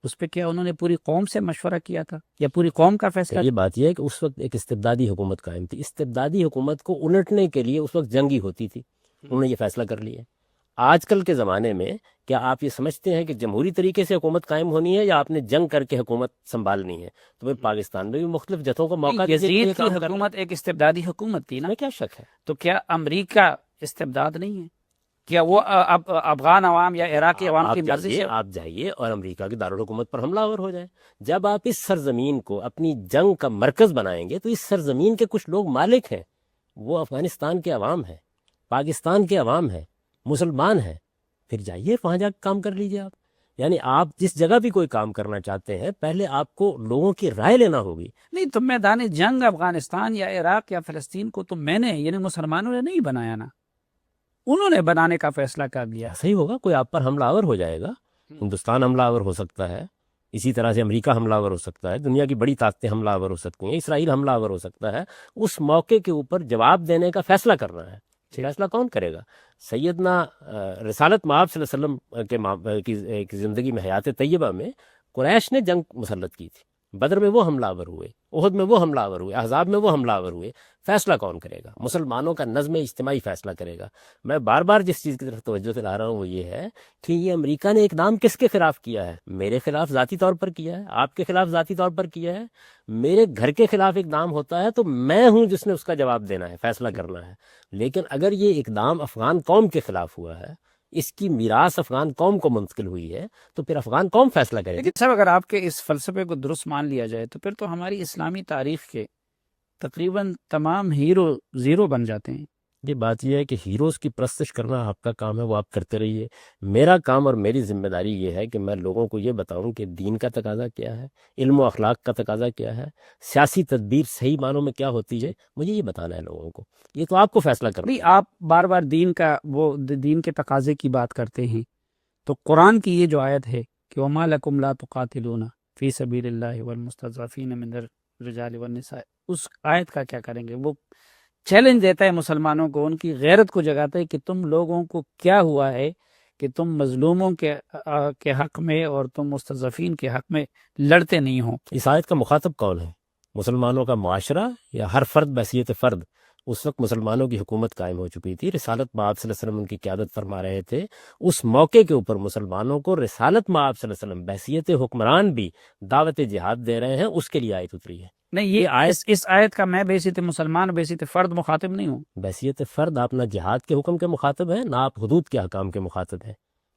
اس پہ کیا انہوں نے پوری قوم سے مشورہ کیا تھا یا پوری قوم کا فیصلہ؟ یہ بات یہ ہے کہ اس وقت ایک استبدادی حکومت قائم تھی. استبدادی حکومت کو الٹنے کے لیے اس وقت جنگی ہوتی تھی، انہوں نے یہ فیصلہ کر لیا. آج کل کے زمانے میں کیا آپ یہ سمجھتے ہیں کہ جمہوری طریقے سے حکومت قائم ہونی ہے یا آپ نے جنگ کر کے حکومت سنبھالنی ہے؟ تو پھر پاکستان میں بھی مختلف جتھوں کو موقع یزید کی حکومت ایک استبدادی حکومت تھی نا، میں کیا شک ہے؟ تو کیا امریکہ استبداد نہیں ہے؟ کیا وہ افغان عوام یا عراقی عوام کی مرضی سے؟ آپ جائیے اور امریکہ کے دارالحکومت پر حملہ آور ہو جائے. جب آپ اس سرزمین کو اپنی جنگ کا مرکز بنائیں گے تو اس سرزمین کے کچھ لوگ مالک ہیں، وہ افغانستان کے عوام ہیں، پاکستان کے عوام ہیں، مسلمان ہیں. پھر جائیے وہاں جا کے کام کر لیجیے آپ. یعنی آپ جس جگہ بھی کوئی کام کرنا چاہتے ہیں پہلے آپ کو لوگوں کی رائے لینا ہوگی. نہیں تو میدان جنگ افغانستان یا عراق یا فلسطین کو تو میں نے یعنی مسلمانوں نے نہیں بنایا نا، انہوں نے بنانے کا فیصلہ کر لیا. صحیح ہوگا، کوئی آپ پر حملہ آور ہو جائے گا، ہندوستان حملہ آور ہو سکتا ہے، اسی طرح سے امریکہ حملہ آور ہو سکتا ہے، دنیا کی بڑی طاقتیں حملہ آور ہو سکتی ہیں، اسرائیل حملہ آور ہو سکتا ہے. اس موقع کے اوپر جواب دینے کا فیصلہ کرنا ہے. فیصلہ کون کرے گا؟ سیدنا رسالت مآب صلی اللہ علیہ وسلم کی زندگی میں حیات طیبہ میں قریش نے جنگ مسلط کی تھی. بدر میں وہ حملہ آور ہوئے، احد میں وہ حملہ آور ہوئے، احزاب میں وہ حملہ آور ہوئے. فیصلہ کون کرے گا؟ مسلمانوں کا نظم اجتماعی فیصلہ کرے گا. میں بار بار جس چیز کی طرف توجہ دلا رہا ہوں وہ یہ ہے کہ یہ امریکہ نے اقدام کس کے خلاف کیا ہے؟ میرے خلاف ذاتی طور پر کیا ہے، آپ کے خلاف ذاتی طور پر کیا ہے. میرے گھر کے خلاف اقدام ہوتا ہے تو میں ہوں جس نے اس کا جواب دینا ہے، فیصلہ کرنا ہے. لیکن اگر یہ اقدام افغان قوم کے خلاف ہوا ہے، اس کی میراث افغان قوم کو منتقل ہوئی ہے، تو پھر افغان قوم فیصلہ کرے گی. لیکن صاحب اگر آپ کے اس فلسفے کو درست مان لیا جائے تو پھر تو ہماری اسلامی تاریخ کے تقریباً تمام ہیرو زیرو بن جاتے ہیں. یہ بات یہ ہے کہ ہیروز کی پرستش کرنا آپ کا کام ہے، وہ آپ کرتے رہیے. میرا کام اور میری ذمہ داری یہ ہے کہ میں لوگوں کو یہ بتاؤں کہ دین کا تقاضا کیا ہے، علم و اخلاق کا تقاضا کیا ہے، سیاسی تدبیر صحیح معنوں میں کیا ہوتی ہے، مجھے یہ بتانا ہے لوگوں کو. یہ تو آپ کو فیصلہ کرنا نہیں، ہے. آپ بار بار دین کے تقاضے کی بات کرتے ہیں، تو قرآن کی یہ جو آیت ہے کہ وَمَا لَكُمْ لَا تُقَاتِلُونَ فِي سَبِيلِ اللَّهِ وَالْمُسْتَضْعَفِينَ مِنَ الرِّجَالِ وَالنِّسَاءِ، اس آیت کا کیا کریں گے؟ وہ چیلنج دیتا ہے مسلمانوں کو، ان کی غیرت کو جگاتا ہے کہ تم لوگوں کو کیا ہوا ہے کہ تم مظلوموں کے حق میں اور تم مستضعفین کے حق میں لڑتے نہیں ہو. اس آیت کا مخاطب کون ہے؟ مسلمانوں کا معاشرہ یا ہر فرد بحیثیت فرد؟ اس وقت مسلمانوں کی حکومت قائم ہو چکی تھی، رسالت مآب صلی اللہ علیہ وسلم ان کی قیادت فرما رہے تھے. اس موقع کے اوپر مسلمانوں کو رسالت مآب صلی اللہ علیہ وسلم بحیثیت حکمران بھی دعوت جہاد دے رہے ہیں، اس کے لیے آیت اتری ہے. نہیں، یہ اس آیت کا میں بحیثیت مسلمان بحیثیت فرد مخاطب نہیں ہوں. بحیثیت فرد آپ نہ جہاد کے حکم کے مخاطب ہیں، نہ آپ حدود کے احکام کے مخاطب ہیں.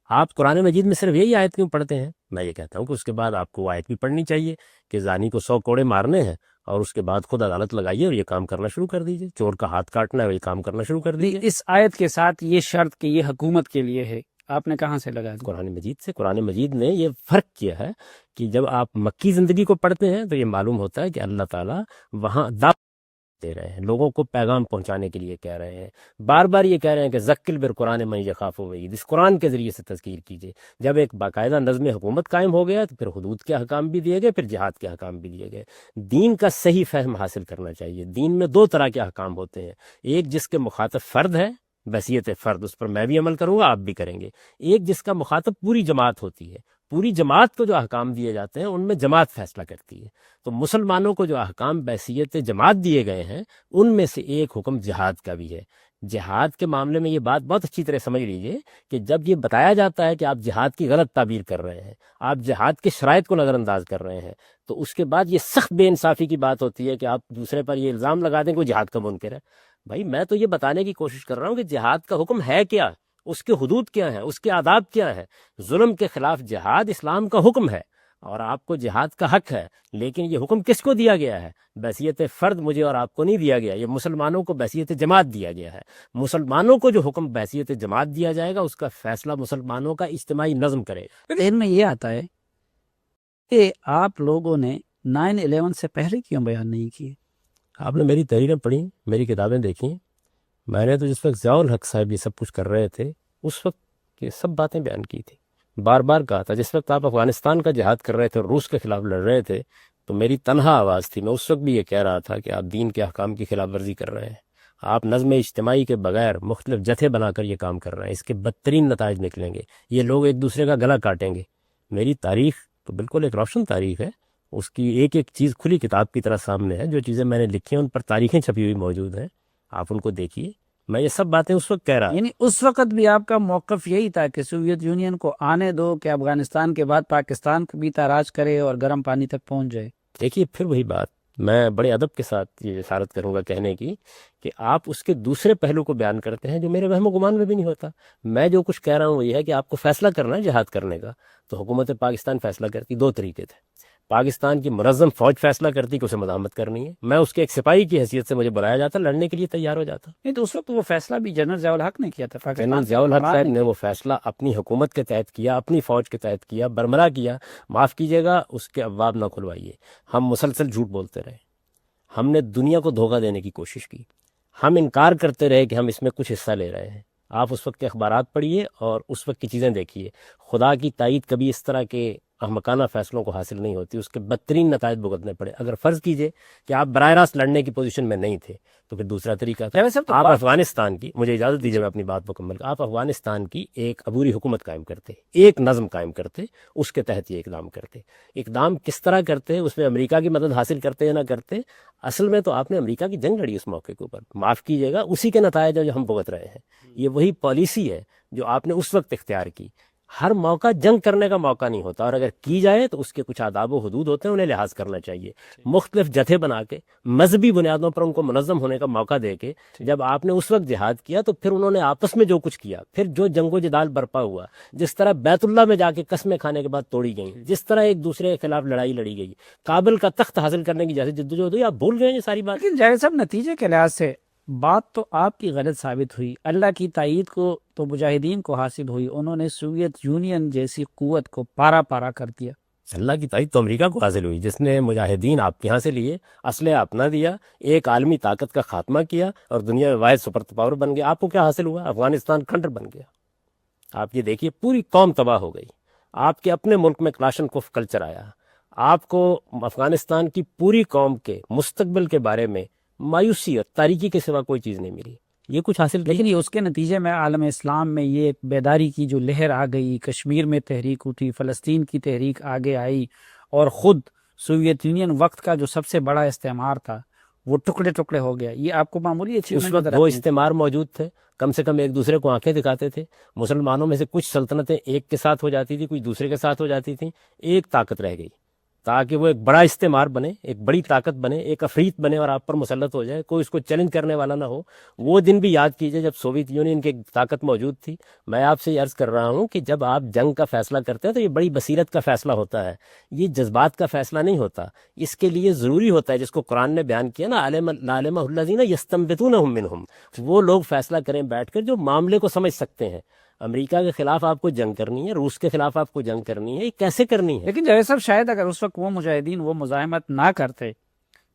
آپ قرآن مجید میں صرف یہی آیت کیوں پڑھتے ہیں؟ میں یہ کہتا ہوں کہ اس کے بعد آپ کو آیت بھی پڑھنی چاہیے کہ زانی کو 100 کوڑے مارنے ہیں، اور اس کے بعد خود عدالت لگائیے اور یہ کام کرنا شروع کر دیجیے. چور کا ہاتھ کاٹنا ہے، یہ کام کرنا شروع کر دیجیے. اس آیت کے ساتھ یہ شرط کہ یہ حکومت کے لیے ہے، آپ نے کہاں سے لگا دی؟ قرآن مجید سے. قرآن مجید نے یہ فرق کیا ہے کہ جب آپ مکی زندگی کو پڑھتے ہیں تو یہ معلوم ہوتا ہے کہ اللہ تعالیٰ وہاں دعوت دے رہے ہیں، لوگوں کو پیغام پہنچانے کے لیے کہہ رہے ہیں. بار بار یہ کہہ رہے ہیں کہ ذکر بالقرآن من یخاف وعید، اس قرآن کے ذریعے سے تذکیر کیجیے. جب ایک باقاعدہ نظم حکومت قائم ہو گیا تو پھر حدود کے احکام بھی دیے گئے، پھر جہاد کے احکام بھی دیے گئے. دین کا صحیح فہم حاصل کرنا چاہیے. دین میں 2 طرح کے احکام ہوتے ہیں، ایک جس کے مخاطب فرد ہے، بحیثیت فرد، اس پر میں بھی عمل کروں گا، آپ بھی کریں گے. ایک جس کا مخاطب پوری جماعت ہوتی ہے. پوری جماعت کو جو احکام دیے جاتے ہیں ان میں جماعت فیصلہ کرتی ہے. تو مسلمانوں کو جو احکام بحیثیت جماعت دیے گئے ہیں ان میں سے ایک حکم جہاد کا بھی ہے. جہاد کے معاملے میں یہ بات بہت اچھی طرح سمجھ لیجئے کہ جب یہ بتایا جاتا ہے کہ آپ جہاد کی غلط تعبیر کر رہے ہیں، آپ جہاد کے شرائط کو نظر انداز کر رہے ہیں، تو اس کے بعد یہ سخت بے انصافی کی بات ہوتی ہے کہ آپ دوسرے پر یہ الزام لگا دیں کہ وہ جہاد کا منکر ہے. بھائی میں تو یہ بتانے کی کوشش کر رہا ہوں کہ جہاد کا حکم ہے کیا، اس کے حدود کیا ہیں، اس کے آداب کیا ہیں. ظلم کے خلاف جہاد اسلام کا حکم ہے اور آپ کو جہاد کا حق ہے، لیکن یہ حکم کس کو دیا گیا ہے؟ بحیثیت فرد مجھے اور آپ کو نہیں دیا گیا، یہ مسلمانوں کو بحیثیت جماعت دیا گیا ہے. مسلمانوں کو جو حکم بحیثیت جماعت دیا جائے گا اس کا فیصلہ مسلمانوں کا اجتماعی نظم کرے. ذہن میں یہ آتا ہے کہ آپ لوگوں نے 9/11 سے پہلے کیوں بیان نہیں کیے؟ آپ نے میری تحریریں پڑھی، میری کتابیں دیکھیں. میں نے تو جس وقت ضیاء الحق صاحب یہ سب کچھ کر رہے تھے اس وقت یہ سب باتیں بیان کی تھی. بار بار کہا تھا. جس وقت آپ افغانستان کا جہاد کر رہے تھے، روس کے خلاف لڑ رہے تھے، تو میری تنہا آواز تھی. میں اس وقت بھی یہ کہہ رہا تھا کہ آپ دین کے احکام کی خلاف ورزی کر رہے ہیں، آپ نظم اجتماعی کے بغیر مختلف جتھے بنا کر یہ کام کر رہے ہیں. اس کے بدترین نتائج نکلیں گے، یہ لوگ ایک دوسرے کا گلا کاٹیں گے. میری تاریخ تو بالکل ایک روشن تاریخ ہے، اس کی ایک ایک چیز کھلی کتاب کی طرح سامنے ہے. جو چیزیں میں نے لکھی ہیں ان پر تاریخیں چھپی ہوئی موجود ہیں، آپ ان کو دیکھیے. میں یہ سب باتیں اس وقت کہہ رہا. یعنی اس وقت بھی آپ کا موقف یہی تھا کہ سوویت یونین کو آنے دو، کہ افغانستان کے بعد پاکستان بھی تاراج کرے اور گرم پانی تک پہنچ جائے. دیکھیے پھر وہی بات میں بڑے ادب کے ساتھ یہ اشارت کروں گا کہنے کی کہ آپ اس کے دوسرے پہلو کو بیان کرتے ہیں جو میرے وہم و گمان میں بھی نہیں ہوتا. میں جو کچھ کہہ رہا ہوں وہ یہ ہے کہ آپ کو فیصلہ کرنا ہے جہاد کرنے کا، تو حکومت پاکستان فیصلہ کرتی. 2 طریقے تھے. پاکستان کی منظم فوج فیصلہ کرتی کہ اسے مزاحمت کرنی ہے، میں اس کے ایک سپاہی کی حیثیت سے مجھے بلایا جاتا، لڑنے کے لیے تیار ہو جاتا. نہیں تو اس وقت وہ فیصلہ بھی جنرل ضیاء الحق نے کیا تھا. جنرل ضیاء الحق صاحب نے وہ فیصلہ اپنی حکومت کے تحت کیا، اپنی فوج کے تحت کیا، برملا کیا. معاف کیجیے گا، اس کے ابواب نہ کھلوائیے. ہم مسلسل جھوٹ بولتے رہے، ہم نے دنیا کو دھوکہ دینے کی کوشش کی، ہم انکار کرتے رہے کہ ہم اس میں کچھ حصہ لے رہے ہیں. آپ اس وقت کے اخبارات پڑھیے اور اس وقت کی چیزیں دیکھیے. خدا کی تائید کبھی اس طرح کے احمقانہ فیصلوں کو حاصل نہیں ہوتی، اس کے بدترین نتائج بھگتنے پڑے. اگر فرض کیجئے کہ آپ براہ راست لڑنے کی پوزیشن میں نہیں تھے تو پھر دوسرا طریقہ تھا. آپ افغانستان کی، مجھے اجازت دیجیے میں اپنی بات مکمل کروں، آپ افغانستان کی ایک عبوری حکومت قائم کرتے، ایک نظم قائم کرتے، اس کے تحت یہ اقدام کرتے. اقدام کس طرح کرتے، اس میں امریکہ کی مدد حاصل کرتے یا نہ کرتے؟ اصل میں تو آپ نے امریکہ کی جنگ لڑی اس موقع کے اوپر، معاف کیجیے گا اسی کے نتائج جو ہم بھگت رہے ہیں. یہ وہی پالیسی ہے جو آپ نے اس وقت اختیار کی. ہر موقع جنگ کرنے کا موقع نہیں ہوتا، اور اگر کی جائے تو اس کے کچھ آداب و حدود ہوتے ہیں، انہیں لحاظ کرنا چاہیے. مختلف جتھے بنا کے مذہبی بنیادوں پر ان کو منظم ہونے کا موقع دے کے جب آپ نے اس وقت جہاد کیا تو پھر انہوں نے آپس میں جو کچھ کیا، پھر جو جنگ و جدال برپا ہوا، جس طرح بیت اللہ میں جا کے قسمیں کھانے کے بعد توڑی گئیں، جس طرح ایک دوسرے کے خلاف لڑائی لڑی گئی، کابل کا تخت حاصل کرنے کی جیسے جدوجہد ہوئی، آپ بھول گئے یہ ساری بات. لیکن جاوید صاحب نتیجے کے لحاظ سے بات تو آپ کی غلط ثابت ہوئی، اللہ کی تائید کو تو مجاہدین کو حاصل ہوئی، انہوں نے سوویت یونین جیسی قوت کو پارا پارا کر دیا۔ اللہ کی تائید تو امریکہ کو حاصل ہوئی، جس نے مجاہدین آپ کے یہاں سے لیے، اسلحہ اپنا دیا، ایک عالمی طاقت کا خاتمہ کیا اور دنیا میں واحد سپر پاور بن گیا۔ آپ کو کیا حاصل ہوا؟ افغانستان کھنڈر بن گیا۔ آپ یہ دیکھیے پوری قوم تباہ ہو گئی، آپ کے اپنے ملک میں کلاشن کوف کلچر آیا، آپ کو افغانستان کی پوری قوم کے مستقبل کے بارے میں مایوسی اور تاریکی کے سوا کوئی چیز نہیں ملی۔ یہ کچھ حاصل لیکن یہ اس کے نتیجے میں عالم اسلام میں یہ ایک بیداری کی جو لہر آ گئی، کشمیر میں تحریک اٹھی، فلسطین کی تحریک آگے آئی، اور خود سوویت یونین وقت کا جو سب سے بڑا استعمار تھا وہ ٹکڑے ٹکڑے ہو گیا۔ یہ آپ کو معمولی اس وقت دو استعمار موجود تھے، کم سے کم ایک دوسرے کو آنکھیں دکھاتے تھے۔ مسلمانوں میں سے کچھ سلطنتیں ایک کے ساتھ ہو جاتی تھی، کچھ دوسرے کے ساتھ ہو جاتی تھیں، ایک طاقت رہ گئی تاکہ وہ ایک بڑا استعمار بنے، ایک بڑی طاقت بنے، ایک افریت بنے اور آپ پر مسلط ہو جائے، کوئی اس کو چیلنج کرنے والا نہ ہو۔ وہ دن بھی یاد کیجئے جب سوویت یونین کی طاقت موجود تھی۔ میں آپ سے یہ عرض کر رہا ہوں کہ جب آپ جنگ کا فیصلہ کرتے ہیں تو یہ بڑی بصیرت کا فیصلہ ہوتا ہے، یہ جذبات کا فیصلہ نہیں ہوتا۔ اس کے لیے ضروری ہوتا ہے، جس کو قرآن نے بیان کیا نا، عالم الذین یستنبطونہم منہم، وہ لوگ فیصلہ کریں بیٹھ کر جو معاملے کو سمجھ سکتے ہیں۔ امریکہ کے خلاف آپ کو جنگ کرنی ہے، روس کے خلاف آپ کو جنگ کرنی ہے، یہ کیسے کرنی ہے؟ لیکن جاوید صاحب شاید اگر اس وقت وہ مجاہدین وہ مزاحمت نہ کرتے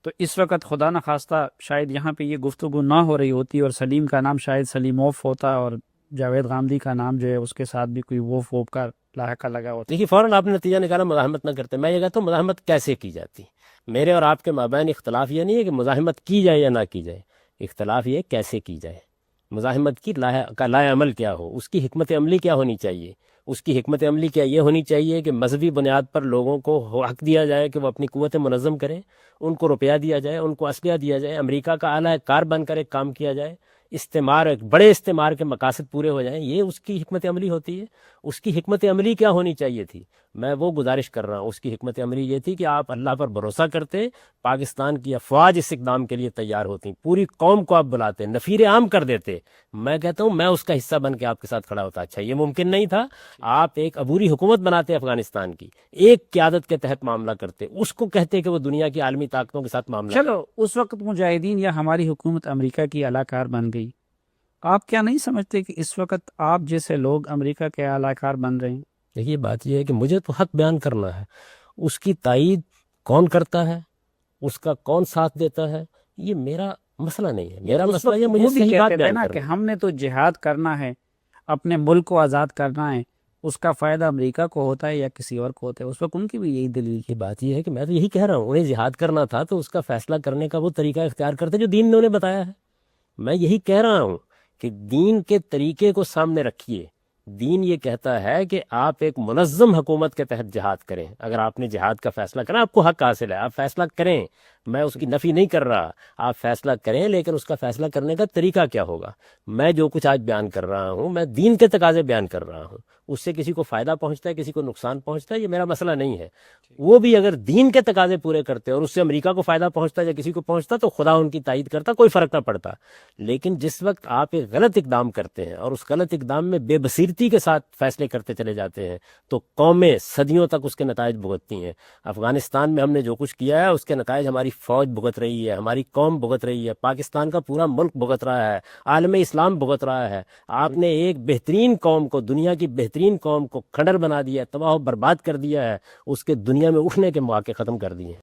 تو اس وقت خدا نخواستہ شاید یہاں پہ یہ گفتگو نہ ہو رہی ہوتی، اور سلیم کا نام شاید سلیموف ہوتا اور جاوید غامدی کا نام جو ہے اس کے ساتھ بھی کوئی ووف کا لاحقہ لگا ہوتا۔ دیکھیے فوراً آپ نے نتیجہ نکالا مزاحمت نہ کرتے۔ میں یہ کہتا ہوں مزاحمت کیسے کی جاتی؟ میرے اور آپ کے مابین اختلاف یہ نہیں ہے کہ مزاحمت کی جائے یا نہ کی جائے، اختلاف یہ ہے کیسے کی جائے۔ مزاحمت کی لائے عمل کیا ہو، اس کی حکمت عملی کیا ہونی چاہیے؟ اس کی حکمت عملی کیا یہ ہونی چاہیے کہ مذہبی بنیاد پر لوگوں کو حق دیا جائے کہ وہ اپنی قوتیں منظم کریں، ان کو روپیہ دیا جائے، ان کو اسلحہ دیا جائے، امریکہ کا اعلیٰ کار بن کر ایک کام کیا جائے، استعمار، ایک بڑے استعمار کے مقاصد پورے ہو جائیں، یہ اس کی حکمت عملی ہوتی ہے۔ اس کی حکمت عملی کیا ہونی چاہیے تھی؟ میں وہ گزارش کر رہا ہوں، اس کی حکمت عملی یہ تھی کہ آپ اللہ پر بھروسہ کرتے، پاکستان کی افواج اس اقدام کے لیے تیار ہوتی، پوری قوم کو آپ بلاتے، نفیر عام کر دیتے۔ میں کہتا ہوں میں اس کا حصہ بن کے آپ کے ساتھ کھڑا ہوتا۔ اچھا یہ ممکن نہیں تھا، آپ ایک عبوری حکومت بناتے افغانستان کی، ایک قیادت کے تحت معاملہ کرتے، اس کو کہتے کہ وہ دنیا کی عالمی طاقتوں کے ساتھ معاملہ۔ چلو اس وقت مجاہدین یا ہماری حکومت امریکہ کی اعلی کار بن گئی، آپ کیا نہیں سمجھتے کہ اس وقت آپ جیسے لوگ امریکہ کے اعلی کار بن رہے ہیں؟ دیکھیے بات یہ ہے کہ مجھے تو حق بیان کرنا ہے، اس کی تائید کون کرتا ہے، اس کا کون ساتھ دیتا ہے، یہ میرا مسئلہ نہیں ہے۔ میرا مسئلہ یہ مجھے وہ بھی صحیح بات کہتے تھے بیان نا کرنا کہ ہے۔ ہم نے تو جہاد کرنا ہے، اپنے ملک کو آزاد کرنا ہے، اس کا فائدہ امریکہ کو ہوتا ہے یا کسی اور کو ہوتا ہے۔ اس وقت ان کی بھی یہی دلیل یہ بات یہ ہے کہ میں تو یہی کہہ رہا ہوں، انہیں جہاد کرنا تھا تو اس کا فیصلہ کرنے کا وہ طریقہ اختیار کرتے جو دین نے انہیں بتایا ہے۔ میں یہی کہہ رہا ہوں کہ دین کے طریقے کو سامنے رکھیے۔ دین یہ کہتا ہے کہ آپ ایک منظم حکومت کے تحت جہاد کریں۔ اگر آپ نے جہاد کا فیصلہ کرنا، آپ کو حق حاصل ہے، آپ فیصلہ کریں، میں اس کی نفی نہیں کر رہا، آپ فیصلہ کریں، لیکن اس کا فیصلہ کرنے کا طریقہ کیا ہوگا؟ میں جو کچھ آج بیان کر رہا ہوں، میں دین کے تقاضے بیان کر رہا ہوں، اس سے کسی کو فائدہ پہنچتا ہے، کسی کو نقصان پہنچتا ہے، یہ میرا مسئلہ نہیں ہے۔ وہ بھی اگر دین کے تقاضے پورے کرتے اور اس سے امریکہ کو فائدہ پہنچتا یا کسی کو پہنچتا تو خدا ان کی تائید کرتا، کوئی فرق نہ پڑتا۔ لیکن جس وقت آپ ایک غلط اقدام کرتے ہیں اور اس غلط اقدام میں بے بصیرتی کے ساتھ فیصلے کرتے چلے جاتے ہیں تو قومیں صدیوں تک اس کے نتائج بھگتتی ہیں۔ افغانستان میں ہم نے جو کچھ کیا ہے اس کے نتائج ہماری فوج بھگت رہی ہے، ہماری قوم بھگت رہی ہے، پاکستان کا پورا ملک بھگت رہا ہے، عالم اسلام بھگت رہا ہے۔ آپ نے ایک بہترین قوم کو، دنیا کی بہترین قوم کو کھنڈر بنا دیا ہے، تباہ و برباد کر دیا ہے، اس کے دنیا میں اٹھنے کے مواقع ختم کر دیے ہیں۔